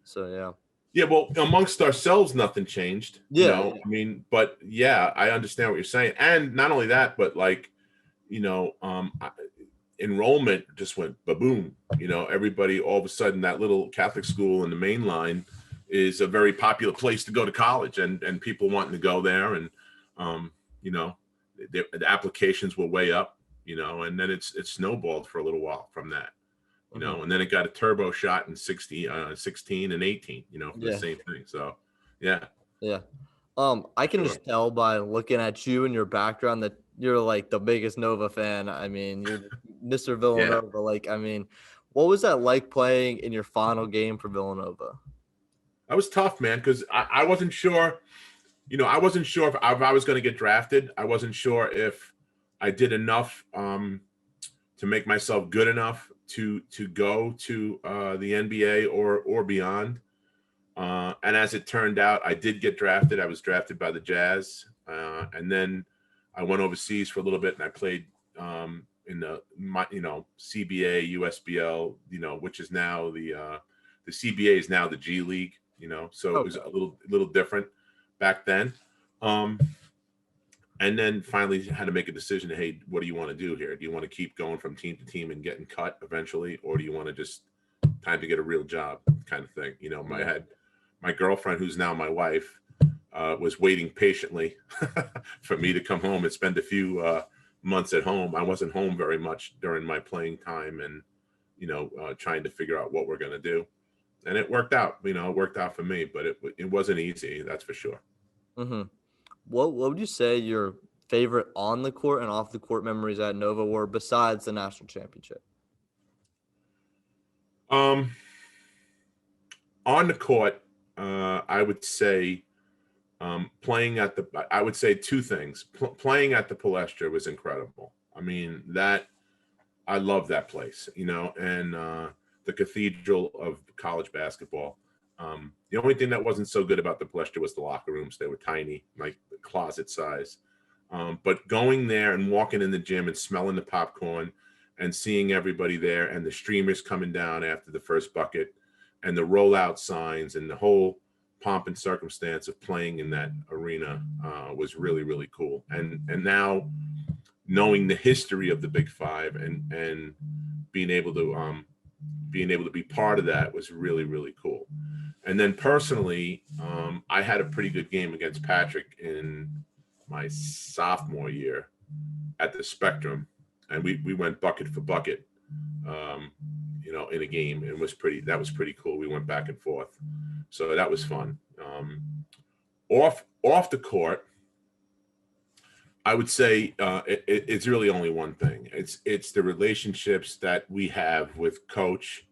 So yeah. Yeah, well, amongst ourselves, nothing changed. Yeah. I mean, but yeah, I understand what you're saying. And not only that, but like, enrollment just went ba-boom. Everybody, all of a sudden, that little Catholic school in the main line is a very popular place to go to college, and people wanting to go there. And, the applications were way up, and then it snowballed for a little while from that. And then it got a turbo shot in 16 and 18, for the same thing. So, yeah. Yeah. I can just tell by looking at you and your background that you're like the biggest Nova fan. I mean, you're Mr. Villanova. Yeah. Like, I mean, what was that like playing in your final game for Villanova? That was tough, man, because I wasn't sure. I wasn't sure if I was going to get drafted. I wasn't sure if I did enough to make myself good enough to go to the NBA or beyond. And as it turned out, I did get drafted. I was drafted by the Jazz. And then I went overseas for a little bit, and I played in the CBA, USBL, which is now the CBA is now the G League, so it was a little different back then. And then finally had to make a decision. Hey, what do you want to do here? Do you want to keep going from team to team and getting cut eventually? Or do you want to just time to get a real job kind of thing? My girlfriend, who's now my wife, was waiting patiently for me to come home and spend a few months at home. I wasn't home very much during my playing time, and, trying to figure out what we're going to do. And it worked out, it worked out for me, but it wasn't easy. That's for sure. Mm-hmm. What would you say your favorite on the court and off the court memories at Nova were besides the national championship? On the court, I would say playing at I would say two things. Playing at the Palestra was incredible. I mean, I love that place, and the cathedral of college basketball. The only thing that wasn't so good about the Palestra was the locker rooms. They were tiny, like closet size. But going there and walking in the gym and smelling the popcorn and seeing everybody there and the streamers coming down after the first bucket and the rollout signs and the whole pomp and circumstance of playing in that arena was really, really cool. And now knowing the history of the Big Five and being able to be part of that was really, really cool. And then personally, I had a pretty good game against Patrick in my sophomore year at the Spectrum, and we went bucket for bucket, in a game, and that was pretty cool. We went back and forth, so that was fun. Off the court, I would say it's really only one thing. It's the relationships that we have with Coach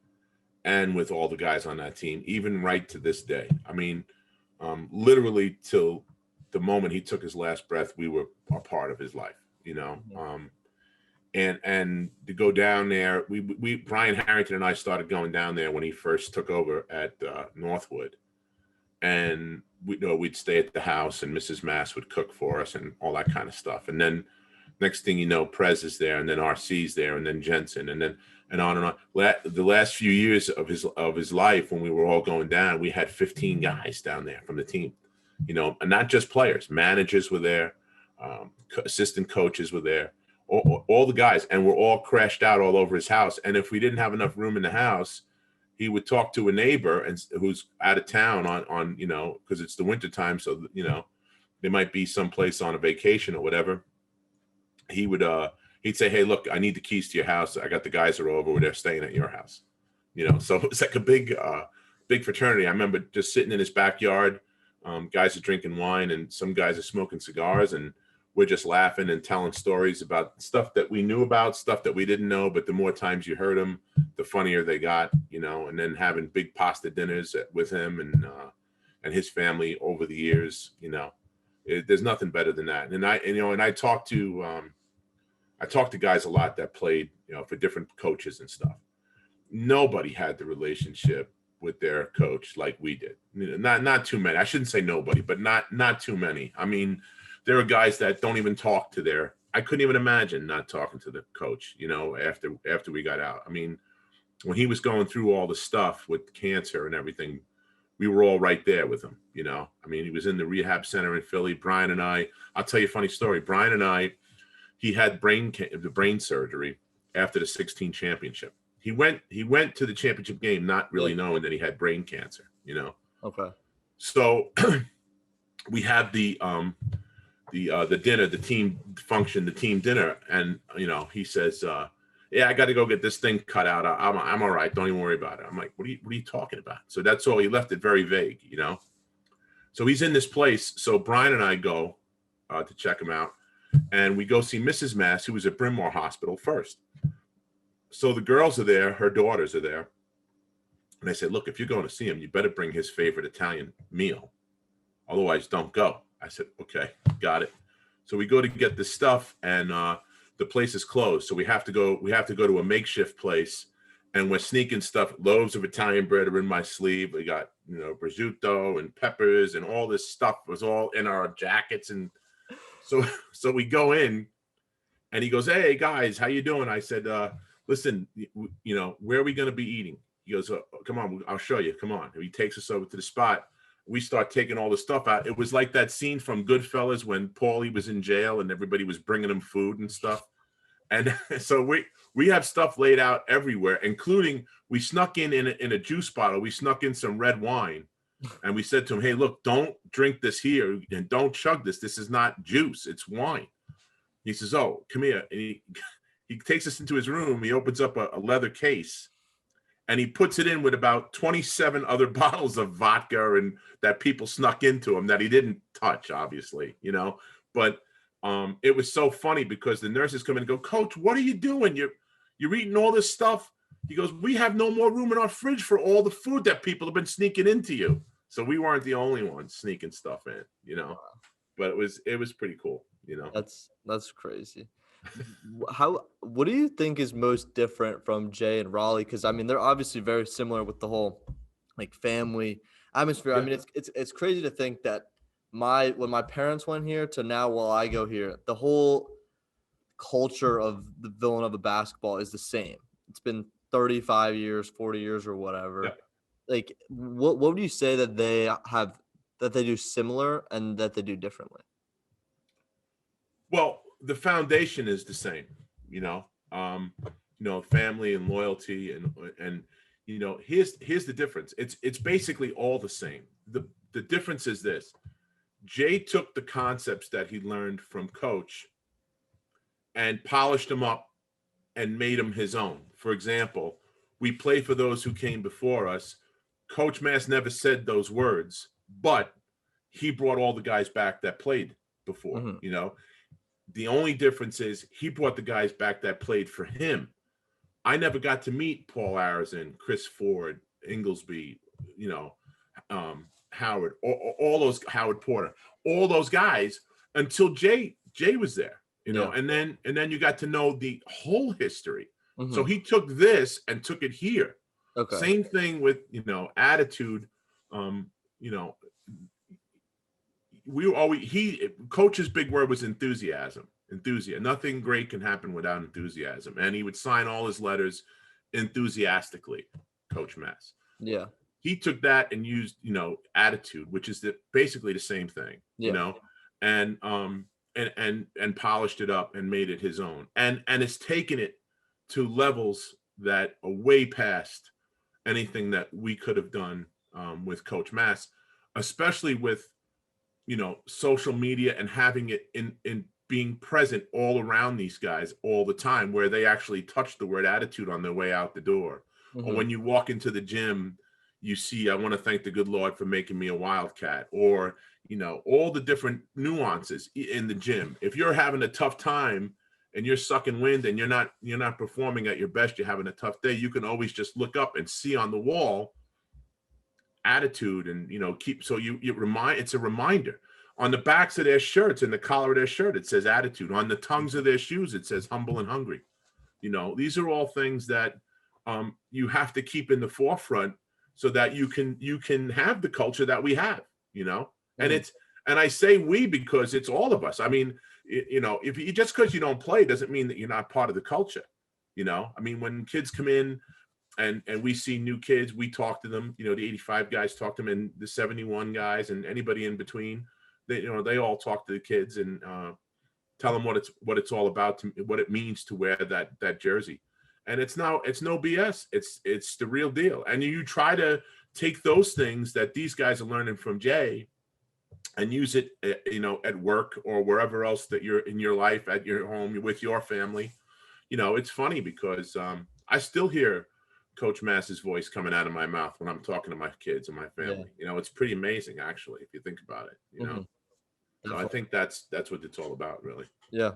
and with all the guys on that team, even right to this day. I mean, literally till the moment he took his last breath, we were a part of his life, and to go down there, we Brian Harrington and I started going down there when he first took over at Northwood, and we'd stay at the house, and Mrs. Mass would cook for us and all that kind of stuff. And then next thing you know, Prez is there, and then RC's there, and then Jensen, and then and on and on. The last few years of his life, when we were all going down, we had 15 guys down there from the team, and not just players. Managers were there, assistant coaches were there, all the guys, and we're all crashed out all over his house. And if we didn't have enough room in the house, he would talk to a neighbor and who's out of town on because it's the winter time, so they might be someplace on a vacation or whatever. He'd say, hey, look, I need the keys to your house. I got the guys are over. They're staying at your house. So it's like a big fraternity. I remember just sitting in his backyard. Guys are drinking wine and some guys are smoking cigars, and we're just laughing and telling stories about stuff that we knew about, stuff that we didn't know. But the more times you heard them, the funnier they got, you know. And then having big pasta dinners with him and his family over the years, you know, there's nothing better than that. And I talked to guys a lot that played, you know, for different coaches and stuff. Nobody had the relationship with their coach like we did. You know, not too many. I shouldn't say nobody, but not too many. I mean, there are guys that don't even talk to their. I couldn't even imagine not talking to the coach, you know, after we got out. I mean, when he was going through all the stuff with cancer and everything, we were all right there with him, you know. I mean, he was in the rehab center in Philly. Brian and I'll tell you a funny story. Brian and I, he had the brain surgery after the 16 championship. He went to the championship game not really knowing that he had brain cancer, you know. Okay. So we had the dinner, the team function, the team dinner, and you know, he says, yeah, I got to go get this thing cut out. I'm all right. Don't even worry about it. I'm like, what are you talking about? So that's all. He left it very vague, you know. So he's in this place. So Brian and I go to check him out, and we go see Mrs. Mass, who was at Bryn Mawr Hospital first. So the girls are there, her daughters are there. And I said, look, if you're going to see him, you better bring his favorite Italian meal. Otherwise, don't go. I said, okay, got it. So we go to get the stuff, and the place is closed. So we have to go to a makeshift place, and we're sneaking stuff. Loaves of Italian bread are in my sleeve. We got, you know, prosciutto and peppers and all this stuff was all in our jackets. And so we go in, and he goes, hey guys, how you doing? I said, listen, you know, where are we going to be eating? He goes, come on, I'll show you. Come on. And he takes us over to the spot. We start taking all the stuff out. It was like that scene from Goodfellas when Paulie was in jail and everybody was bringing him food and stuff. And so we have stuff laid out everywhere, including we snuck in a juice bottle. We snuck in some red wine, and we said to him, hey, look, don't drink this here and don't chug this. This is not juice. It's wine. He says, oh, come here. And he takes us into his room. He opens up a leather case, and he puts it in with about 27 other bottles of vodka and that people snuck into him that he didn't touch, obviously, you know. But it was so funny because the nurses come in and go, Coach, what are you doing? You're eating all this stuff. He goes, we have no more room in our fridge for all the food that people have been sneaking into you. So we weren't the only ones sneaking stuff in, you know. But it was pretty cool, you know. That's crazy. What do you think is most different from Jay and Rollie? Because I mean, they're obviously very similar with the whole like family atmosphere. Yeah. I mean, it's crazy to think that when my parents went here to now while I go here, the whole culture of the Villanova basketball is the same. It's been 35 years, 40 years or whatever. Yeah. Like what would you say that they have that they do similar and that they do differently? Well, the foundation is the same, you know, family and loyalty and you know, here's the difference. It's basically all the same. The difference is this. Jay took the concepts that he learned from Coach and polished them up and made them his own. For example, we play for those who came before us. Coach Mass never said those words, but he brought all the guys back that played before, you know. The only difference is he brought the guys back that played for him. I never got to meet Paul Arizin, Chris Ford, Inglesby, you know, Howard, all those, Howard Porter, all those guys until Jay was there, you know, and then you got to know the whole history. So he took this and took it here. Okay. Same thing with, you know, attitude. You know, Coach's big word was enthusiasm. Nothing great can happen without enthusiasm. And he would sign all his letters enthusiastically, Coach Mass. Yeah. He took that and used, you know, attitude, which is basically the same thing, you know, and polished it up and made it his own. And it's taken it to levels that are way past anything that we could have done with Coach Mass, especially with, you know, social media and having it in being present all around these guys all the time, where they actually touch the word attitude on their way out the door. Or when you walk into the gym, you see, I want to thank the good Lord for making me a Wildcat, or all the different nuances in the gym. If you're having a tough time and you're sucking wind and you're not performing at your best, you're having a tough day, you can always just look up and see on the wall attitude, and it's a reminder. On the backs of their shirts, in the collar of their shirt, it says attitude. On the tongues of their shoes, it says humble and hungry. These are all things that you have to keep in the forefront so that you can have the culture that we have, and and I say we because it's all of us. I mean, if you just because you don't play doesn't mean that you're not part of the culture. I mean, when kids come in and we see new kids, we talk to them, the 85 guys talk to them, and the 71 guys and anybody in between, they all talk to the kids and tell them what it's all about, what it means to wear that jersey. And it's no BS. It's the real deal. And you try to take those things that these guys are learning from Jay and use it, at work or wherever else that you're in your life, at your home, with your family. It's funny because I still hear Coach Mass's voice coming out of my mouth when I'm talking to my kids and my family. Yeah. It's pretty amazing, actually, if you think about it. So I think that's what it's all about, really. Yeah.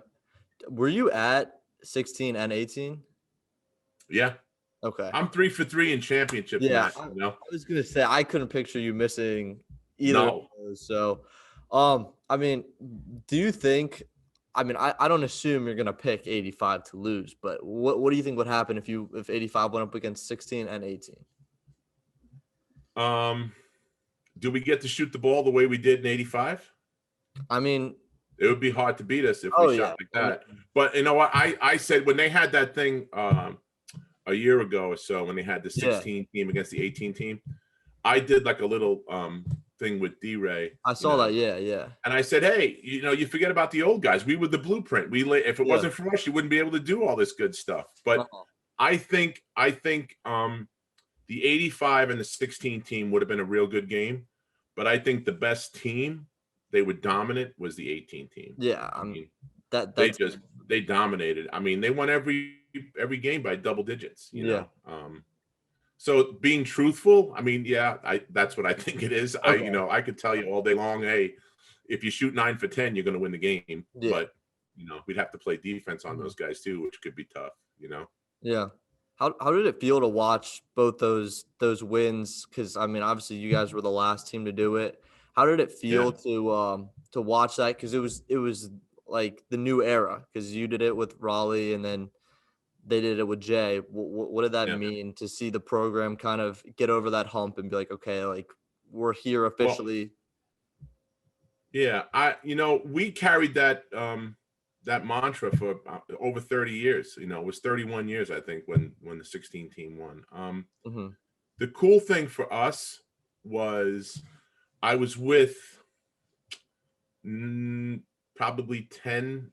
Were you at 16 and 18? Yeah. Okay. I'm 3 for 3 in championships. Yeah. I was gonna say I couldn't picture you missing either of those. So, I mean, do you think? I mean, I don't assume you're gonna pick 85 to lose, but what do you think would happen if 85 went up against 16 and 18? Do we get to shoot the ball the way we did in 85? I mean, it would be hard to beat us if we shot like that. But you know what? I said when they had that thing a year ago or so, when they had the 16 team against the 18 team, I did like a little thing with D-Ray. I saw that, yeah. And I said, hey, you forget about the old guys. We were the blueprint. If it wasn't for us, you wouldn't be able to do all this good stuff. But I think the 85 and the 16 team would have been a real good game. But I think the best team, they were dominant, was the 18 team. Yeah, I mean they dominated. I mean, they won every game by double digits. You know. So being truthful, I mean, that's what I think it is. Okay. I could tell you all day long, hey, if you shoot 9 for 10, you're going to win the game. Yeah. But we'd have to play defense on those guys too, which could be tough. Yeah. How did it feel to watch both those wins? Because I mean, obviously, you guys were the last team to do it. How did it feel to watch that? Because it was like the new era. Because you did it with Rollie, and then they did it with Jay. What did that mean to see the program kind of get over that hump and be like, okay, like we're here officially? Well, we carried that that mantra for over 30 years. It was 31 years, I think, when the 16 team won. The cool thing for us was I was with probably 10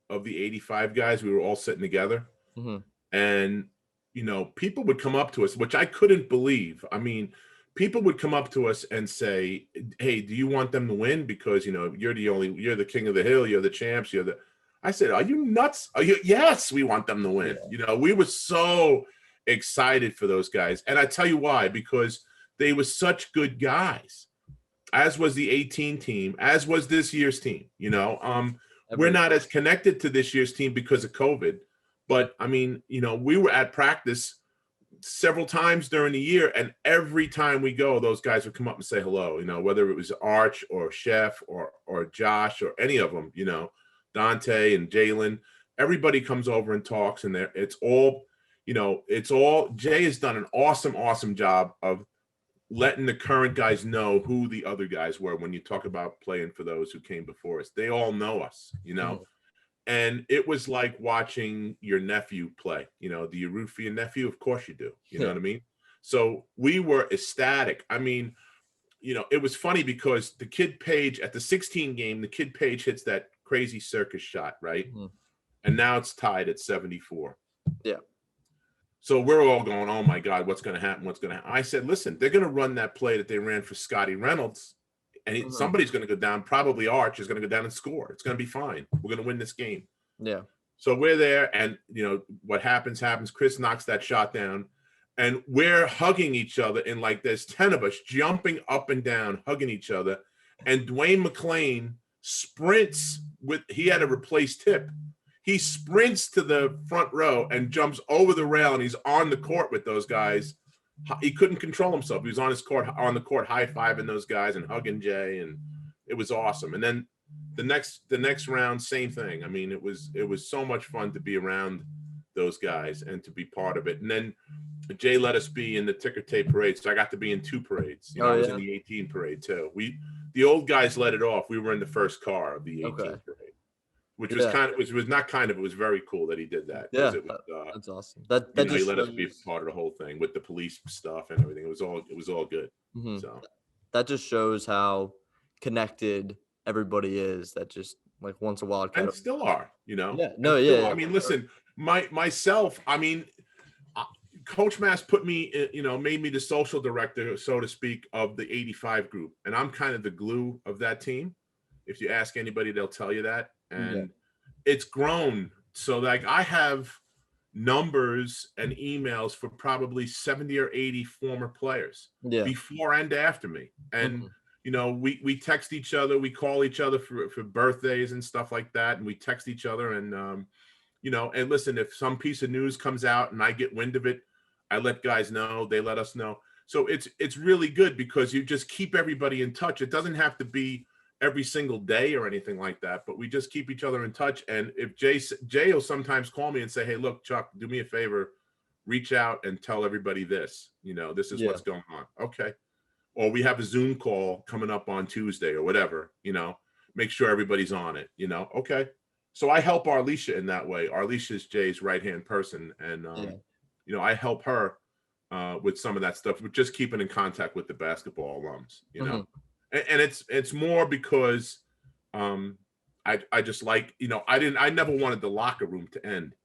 of the 85 guys. We were all sitting together. And, people would come up to us, which I couldn't believe. I mean, people would come up to us and say, hey, do you want them to win? Because, you're the king of the hill. You're the champs. I said, are you nuts? Yes, we want them to win. Yeah. We were so excited for those guys. And I tell you why, because they were such good guys, as was the 18 team, as was this year's team. We're not as connected to this year's team because of COVID. But I mean, we were at practice several times during the year, and every time we go, those guys would come up and say hello, whether it was Arch or Chef or Josh or any of them, Dante and Jalen, everybody comes over and talks, and it's all Jay has done an awesome job of letting the current guys know who the other guys were. When you talk about playing for those who came before us, they all know us, And it was like watching your nephew play. Do you root for your nephew? Of course you do. You know what I mean? So we were ecstatic. I mean, it was funny because the kid Page at the 16 game, the kid Page hits that crazy circus shot, right? And now it's tied at 74. Yeah. So we're all going, oh my God, what's going to happen? What's going to happen? I said, listen, they're going to run that play that they ran for Scotty Reynolds. And somebody's going to go down. Probably Arch is going to go down and score. It's going to be fine. We're going to win this game. Yeah. So we're there, and what happens. Chris knocks that shot down, and we're hugging each other. And like there's 10 of us jumping up and down, hugging each other. and Dwayne McClain sprints he had a replaced tip. He sprints to the front row and jumps over the rail, and he's on the court with those guys. He couldn't control himself. He was on the court, high-fiving those guys and hugging Jay, and it was awesome. And then the next round, same thing. I mean, it was so much fun to be around those guys and to be part of it. And then Jay let us be in the ticker tape parade, so I got to be in 2 parades. I was in the 18 parade too. The old guys let it off. We were in the first car of the 18 parade, which was it was very cool that he did that. Yeah, it was, that's awesome. That he let us be part of the whole thing with the police stuff and everything. It was all good. Mm-hmm. So that just shows how connected everybody is. That just like once a while and still are, Yeah. I mean, listen, myself. I mean, Coach Mass put me, made me the social director, so to speak, of the 85 group. And I'm kind of the glue of that team. If you ask anybody, they'll tell you that. And it's grown. So like I have numbers and emails for probably 70 or 80 former players before and after me. And, we text each other, we call each other for birthdays and stuff like that. And we text each other and, and listen, if some piece of news comes out and I get wind of it, I let guys know, they let us know. So it's really good because you just keep everybody in touch. It doesn't have to be every single day or anything like that, but we just keep each other in touch. And if Jay will sometimes call me and say, hey, look, Chuck, do me a favor, reach out and tell everybody this, this is what's going on. Okay. Or we have a Zoom call coming up on Tuesday or whatever, make sure everybody's on it, okay. So I help Arlisha in that way. Arlisha is Jay's right-hand person. And, I help her with some of that stuff, but just keeping in contact with the basketball alums, and it's more because I just like, I never wanted the locker room to end.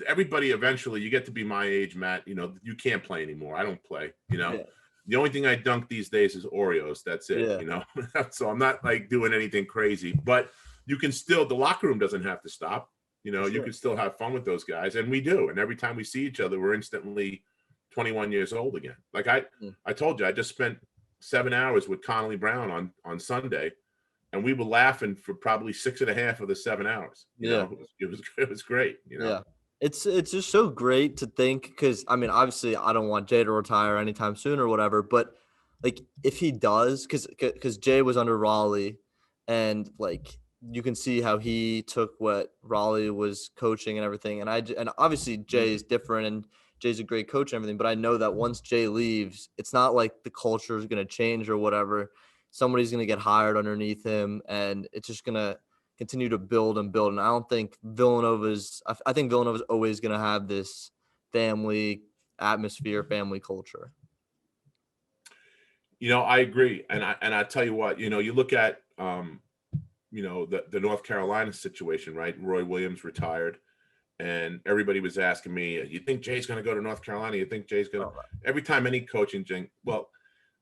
Everybody eventually, you get to be my age, Matt, you can't play anymore. I don't play, The only thing I dunk these days is Oreos. That's it, So I'm not like doing anything crazy, but you can still, the locker room doesn't have to stop. You can still have fun with those guys, and we do. And every time we see each other, we're instantly 21 years old again. Like I told you, I just spent 7 hours with Connolly Brown on Sunday, and we were laughing for probably 6.5 of the 7 hours. It was great. Yeah, it's just so great to think, because I mean, obviously, I don't want Jay to retire anytime soon or whatever, but like if he does, because Jay was under Rollie, and like you can see how he took what Rollie was coaching and everything, and obviously Jay is different and Jay's a great coach and everything, but I know that once Jay leaves, it's not like the culture is going to change or whatever. Somebody's going to get hired underneath him, and it's just going to continue to build and build. And I don't think I think Villanova's always going to have this family atmosphere, family culture. I agree. And I tell you what, you look at, the North Carolina situation, right? Roy Williams retired. And everybody was asking me, you think Jay's going to go to North Carolina? You think Jay's going to? Every time any coaching thing, well,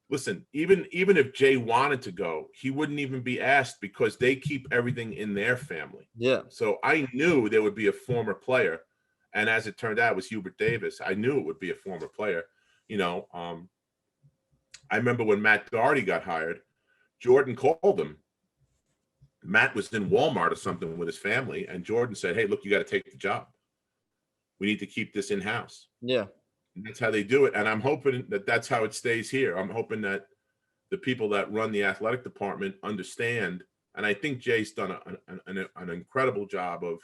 listen, even if Jay wanted to go, he wouldn't even be asked because they keep everything in their family. Yeah. So I knew there would be a former player. And as it turned out, it was Hubert Davis. I knew it would be a former player. I remember when Matt Doherty got hired, Jordan called him. Matt was in Walmart or something with his family, and Jordan said, hey, look, you got to take the job. We need to keep this in-house. Yeah. And that's how they do it. And I'm hoping that that's how it stays here. I'm hoping that the people that run the athletic department understand. And I think Jay's done an incredible job of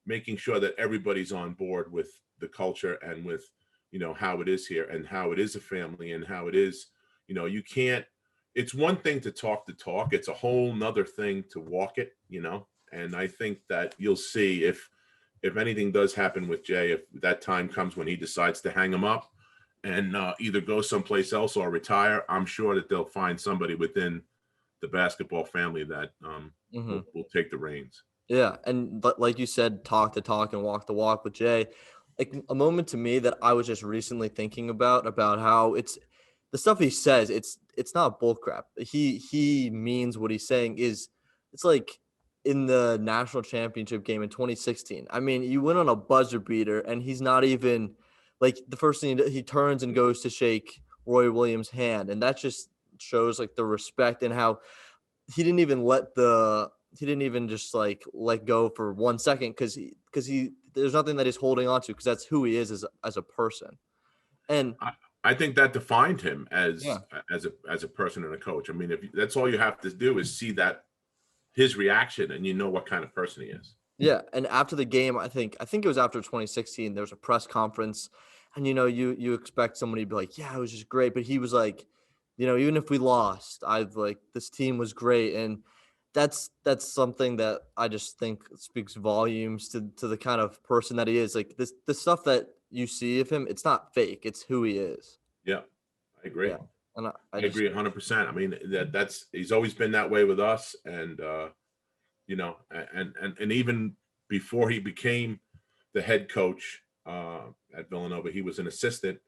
making sure that everybody's on board with the culture and with, how it is here and how it is a family and how it is, you can't, it's one thing to talk the talk. It's a whole nother thing to walk it, and I think that you'll see if anything does happen with Jay, if that time comes when he decides to hang him up and either go someplace else or retire, I'm sure that they'll find somebody within the basketball family that will take the reins. Yeah. And like you said, talk the talk and walk the walk with Jay. Like a moment to me that I was just recently thinking about how it's the stuff he says, it's not bull crap. He means what he's saying. It's like in the national championship game in 2016. I mean, you went on a buzzer beater, and he's not even like the first thing he turns and goes to shake Roy Williams' hand, and that just shows like the respect and how he didn't even just like let go for 1 second because he there's nothing that he's holding on to because that's who he is as a person. And I think that defined him yeah, as a person and a coach. I mean, if that's all you have to do is see that his reaction, and you know what kind of person he is. yeah. And after the game, I think it was after 2016. There was a press conference, and you expect somebody to be like, yeah, it was just great, but he was like, even if we lost, I've like this team was great, and that's something that I just think speaks volumes to the kind of person that he is. Like the stuff that you see of him, it's not fake. It's who he is. Yeah, I agree. Yeah. And I I just agree 100%. I mean, that's he's always been that way with us, and and even before he became the head coach at Villanova, he was an assistant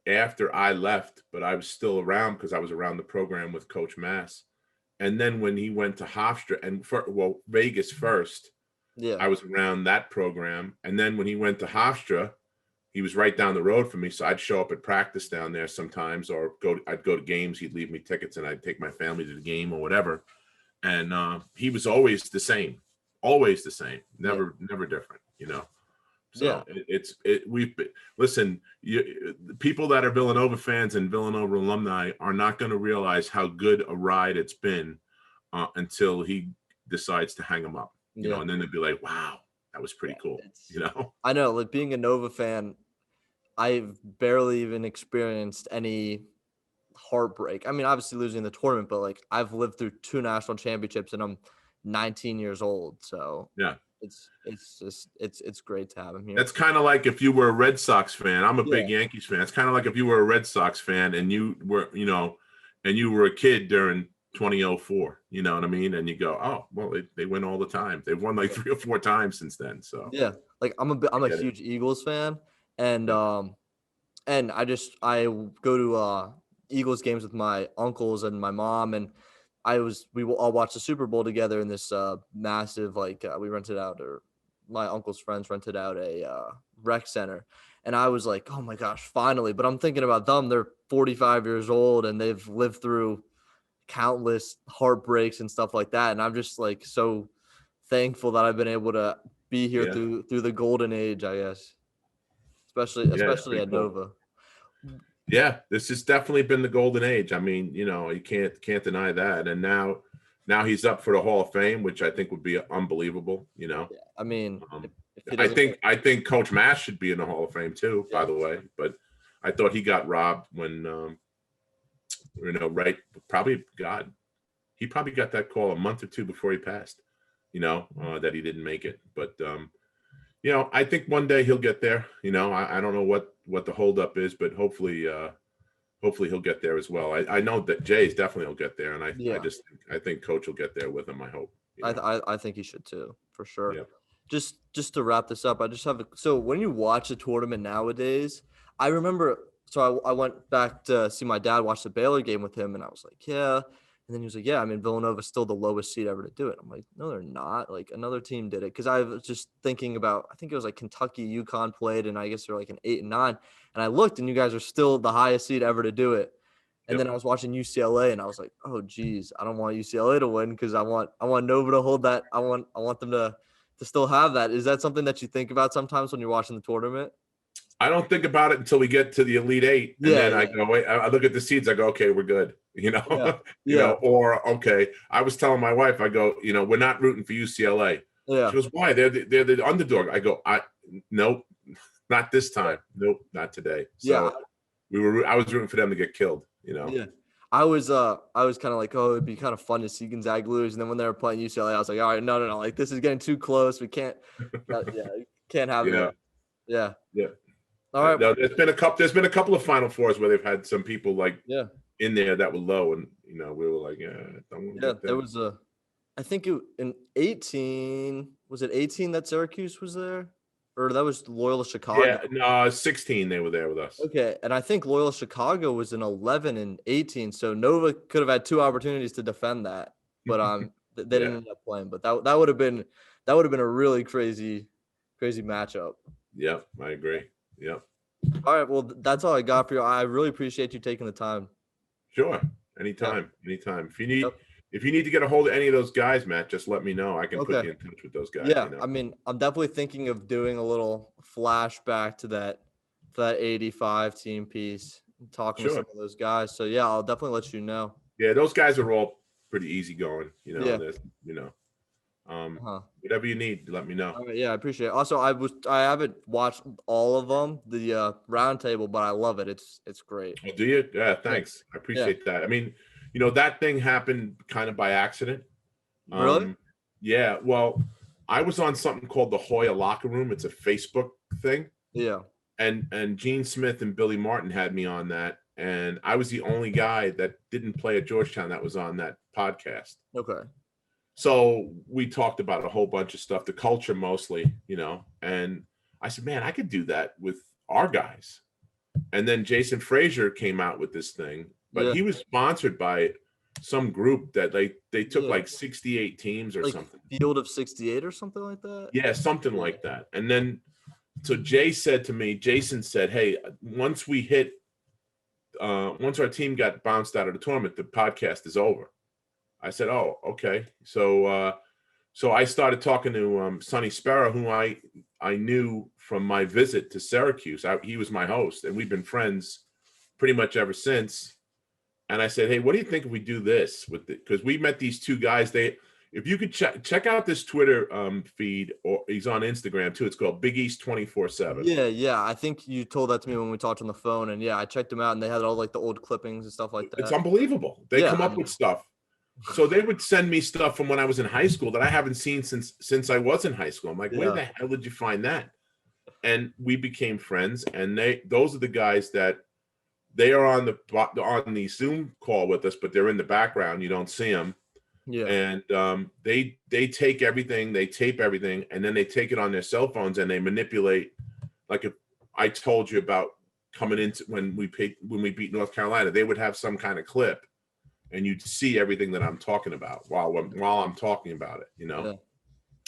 after I left, but I was still around because I was around the program with Coach Mass. And then when he went to Hofstra and Vegas first, yeah. I was around that program. And then when he went to Hofstra, he was right down the road from me. So I'd show up at practice down there sometimes, or I'd go to games. He'd leave me tickets and I'd take my family to the game or whatever. And he was always the same, never different, Yeah. So listen, people that are Villanova fans and Villanova alumni are not going to realize how good a ride it's been until he decides to hang them up, Yeah. and then they'd be like, wow, that was pretty cool, I know, like being a Nova fan, I've barely even experienced any heartbreak. I mean, obviously losing the tournament, but like I've lived through 2 national championships and I'm 19 years old. So Yeah. it's great to have him here. That's kind of like if you were a Red Sox fan. I'm a Yeah. big Yankees fan. It's kind of like if you were a Red Sox fan and you were, and you were a kid during 2004, you know what I mean? And you go, oh, well, they win all the time. They've won like 3 or 4 times since then. So Yeah. Like I'm a huge Eagles fan, and and I go to Eagles games with my uncles and my mom, and we will all watch the Super Bowl together in this massive we rented out, or my uncle's friends rented out a rec center, and I was like, oh my gosh, finally. But I'm thinking about them. They're 45 years old and they've lived through countless heartbreaks and stuff like that, and I'm just like so thankful that I've been able to be here through the golden age, I guess, especially at cool. Nova. Yeah, this has definitely been the golden age. I mean, you can't deny that. And now he's up for the Hall of Fame, which I think would be unbelievable. Yeah, I mean, I think Coach Mass should be in the Hall of Fame too, by the way. But I thought he got robbed when, he probably got that call a month or 2 before he passed. That he didn't make it. But I think one day he'll get there. I don't know what the holdup is, but hopefully he'll get there as well. I know that Jay's definitely will get there, and I think Coach will get there with him. I hope. I think he should too, for sure. Yeah. Just to wrap this up, I just have so when you watch a tournament nowadays, I remember. So I went back to see my dad watch the Baylor game with him, and I was like, yeah. And then he was like, yeah, I mean, Villanova's still the lowest seed ever to do it. I'm like, no, they're not. Like, another team did it. Because I was just thinking about, I think it was like Kentucky, UConn played, and I guess they're like an 8 and 9. And I looked, and you guys are still the highest seed ever to do it. And then I was watching UCLA, and I was like, oh, geez, I don't want UCLA to win because I want Nova to hold that. I want them to still have that. Is that something that you think about sometimes when you're watching the tournament? I don't think about it until we get to the Elite 8, and then I go, wait. I look at the seeds. I go, okay, we're good. Or okay. I was telling my wife, I go, we're not rooting for UCLA. Yeah. She goes, why? They're the underdog. I go, nope, not this time. Nope, not today. So I was rooting for them to get killed. Yeah. I was kind of like, oh, it'd be kind of fun to see Gonzaga lose, and then when they were playing UCLA, I was like, all right, no, like this is getting too close. We can't, can't have it. Yeah. All right. No, there's been a couple of Final Fours where they've had some people like in there that were low, and we were like, don't want to get there was I think in 18, was it 18 that Syracuse was there, or that was Loyola Chicago? Yeah, no, 16 they were there with us. Okay, and I think Loyola Chicago was in 11 and 18, so Nova could have had 2 opportunities to defend that, but they didn't end up playing. But that would have been a really crazy matchup. Yeah, I agree. Yeah. All right. Well, that's all I got for you. I really appreciate you taking the time. Sure. Anytime. If you Yep. need to get a hold of any of those guys, Matt, just let me know. I can put Okay. you in touch with those guys. Yeah, You know? I mean, I'm definitely thinking of doing a little flashback to that 85 team piece, talking to Sure. some of those guys. So yeah, I'll definitely let you know. Yeah, those guys are all pretty easy going. You know, Yeah. there's Uh-huh. whatever you need, let me know. All right, yeah, I appreciate it. Also, I haven't watched all of them, the round table, but I love it. It's great. Oh, do you? Yeah, Yeah. thanks. I Yeah. appreciate that. I mean, that thing happened kind of by accident. Really? Yeah, well, I was on something called the Hoya Locker Room. It's a Facebook thing. Yeah. And Gene Smith and Billy Martin had me on that. And I was the only guy that didn't play at Georgetown that was on that podcast. Okay. So we talked about a whole bunch of stuff, the culture mostly, and I said, man, I could do that with our guys. And then Jason Frazier came out with this thing, but Yeah. he was sponsored by some group that they took Yeah. like 68 teams or Like something. Field of 68 or something like that. Yeah, something like that. And then so Jason said, hey, once our team got bounced out of the tournament, the podcast is over. I said, oh, okay. So I started talking to Sonny Sparrow, who I knew from my visit to Syracuse. He was my host, and we've been friends pretty much ever since. And I said, hey, what do you think if we do this with it? Because we met these two guys. If you could check out this Twitter feed, or he's on Instagram too. It's called Big East 24/7. Yeah. I think you told that to me when we talked on the phone, and yeah, I checked them out, and they had all like the old clippings and stuff like that. It's unbelievable. They Yeah, come up with stuff. So they would send me stuff from when I was in high school that I haven't seen since I was in high school. I'm like, where the hell did you find that? And we became friends. And those are the guys that they are on the Zoom call with us, but they're in the background. You don't see them. Yeah. And they take everything, they tape everything, and then they take it on their cell phones and they manipulate. Like if I told you about coming into when we beat North Carolina, they would have some kind of clip. And you'd see everything that I'm talking about while I'm talking about it, Yeah.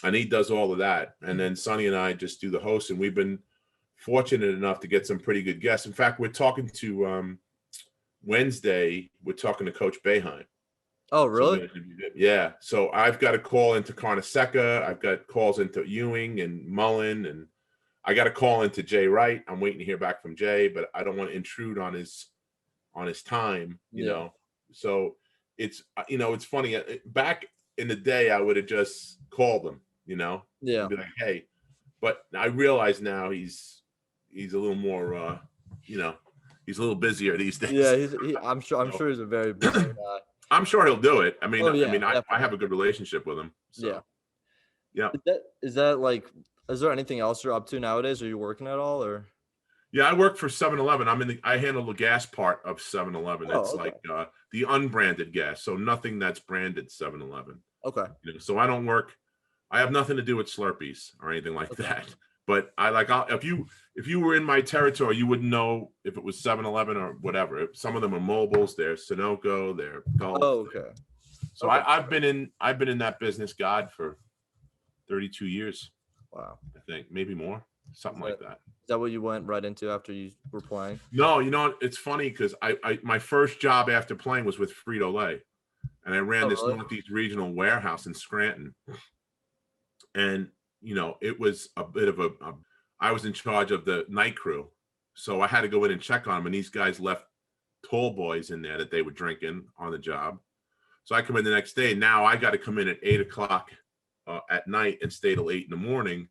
And he does all of that. And then Sonny and I just do the host, and we've been fortunate enough to get some pretty good guests. In fact, we're talking to Wednesday, we're talking to Coach Boeheim. Oh, really? Yeah. So I've got a call into Carnesecca. I've got calls into Ewing and Mullen, and I got a call into Jay Wright. I'm waiting to hear back from Jay, but I don't want to intrude on his time, you know. So it's funny. Back in the day, I would have just called him, Yeah. and be like, hey, but I realize now he's a little more, he's a little busier these days. Yeah, I'm sure he's a very busy guy. I'm sure he'll do it. I mean, definitely. I have a good relationship with him. So. Yeah. Is there anything else you're up to nowadays? Are you working at all, or? Yeah, I work for 7-Eleven. I handle the gas part of 7-Eleven. It's like the unbranded gas, so nothing that's branded 7-Eleven. Okay. So I don't work. I have nothing to do with Slurpees or anything like that. But if you were in my territory, you wouldn't know if it was 7-Eleven or whatever. Some of them are mobiles. They're Sunoco. They're Gulf. Oh, okay. So I've been in that business, God, for 32 years. Wow. I think maybe more, something like that. Is that what you went right into after you were playing? No, it's funny because I my first job after playing was with Frito-Lay, and I ran this Northeast Regional warehouse in Scranton. And it was a bit of I was in charge of the night crew, so I had to go in and check on them. And these guys left tall boys in there that they were drinking on the job. So I come in the next day. Now I got to come in at 8:00 at night and stay till 8 a.m.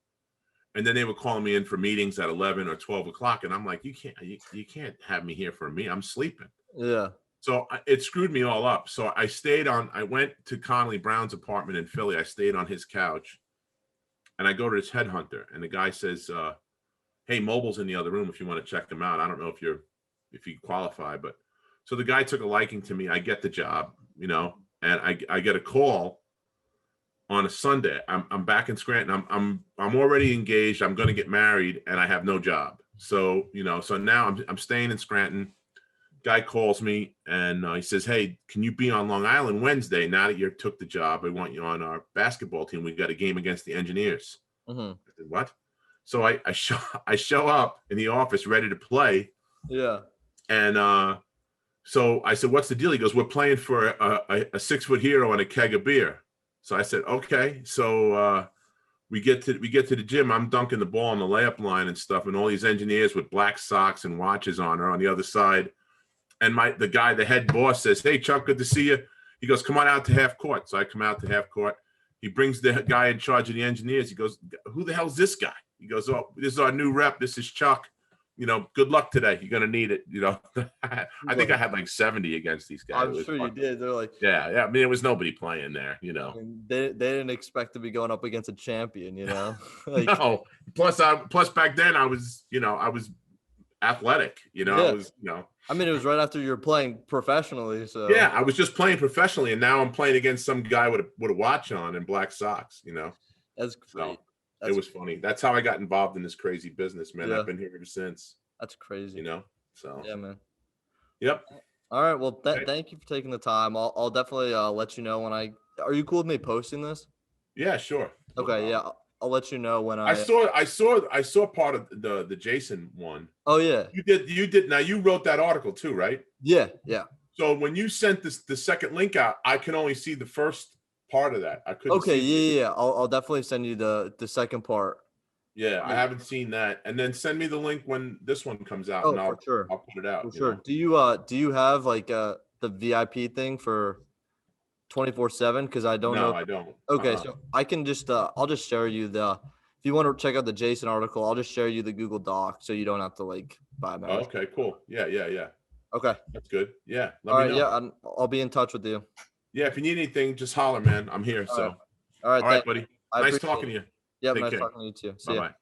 And then they were calling me in for meetings at 11 or 12 o'clock. And I'm like, you can't have me here for a meeting. I'm sleeping. Yeah. So it screwed me all up. So I went to Connolly Brown's apartment in Philly. I stayed on his couch, and I go to this headhunter, and the guy says, hey, Mobile's in the other room if you want to check them out. I don't know if you qualify, but so the guy took a liking to me. I get the job, and I get a call on a Sunday. I'm back in Scranton. I'm already engaged. I'm going to get married, and I have no job. So so now I'm staying in Scranton. Guy calls me and he says, hey, can you be on Long Island Wednesday? Now that you took the job, we want you on our basketball team. We got a game against the Engineers. Mm-hmm. I said, what? So I show up in the office ready to play. Yeah. And So I said, what's the deal? He goes, we're playing for a 6-foot hero and a keg of beer. So I said, okay. So we get to the gym. I'm dunking the ball on the layup line and stuff, and all these engineers with black socks and watches on are on the other side. And the head boss says, hey, Chuck, good to see you. He goes, come on out to half court. So I come out to half court. He brings the guy in charge of the engineers. He goes, who the hell's this guy? He goes, oh, this is our new rep. This is Chuck. Good luck today. You're going to need it. I think I had like 70 against these guys. I'm sure you did. They're like, yeah. I mean, there was nobody playing there, I mean, they didn't expect to be going up against a champion, like, no. Plus back then I was athletic, Yeah. I was, I mean, it was right after you were playing professionally. So yeah, I was just playing professionally, and now I'm playing against some guy with a watch on and black socks, That's great. It was funny. That's how I got involved in this crazy business, man. Yeah. I've been here ever since. That's crazy. So yeah, man. Yep. All right. Well, thank you for taking the time. I'll definitely let you know when are you cool with me posting this? Yeah, sure. No Okay. problem. Yeah. I'll let you know when I saw part of the Jason one. Oh yeah. You did. Now you wrote that article too, right? Yeah. So when you sent the second link out, I can only see the first part of that. I couldn't. Okay. see Yeah. I'll definitely send you the second part. Yeah, I haven't seen that. And then send me the link when this one comes out, Oh, and for sure. I'll put it out. For sure. Do you have like the VIP thing for 24/7? Because I don't know. No, I don't. Okay, so I can just I'll just share you if you want to check out the Jason article, I'll just share you the Google Doc so you don't have to like buy a membership. Okay, cool. Yeah. Okay. That's good. Yeah. All right. Yeah, I'll be in touch with you. Yeah. If you need anything, just holler, man. I'm here. All so. right. All right, All right, buddy. I Nice appreciate talking it. to you. Yeah, Take nice care. talking to you too. See ya. Bye-bye.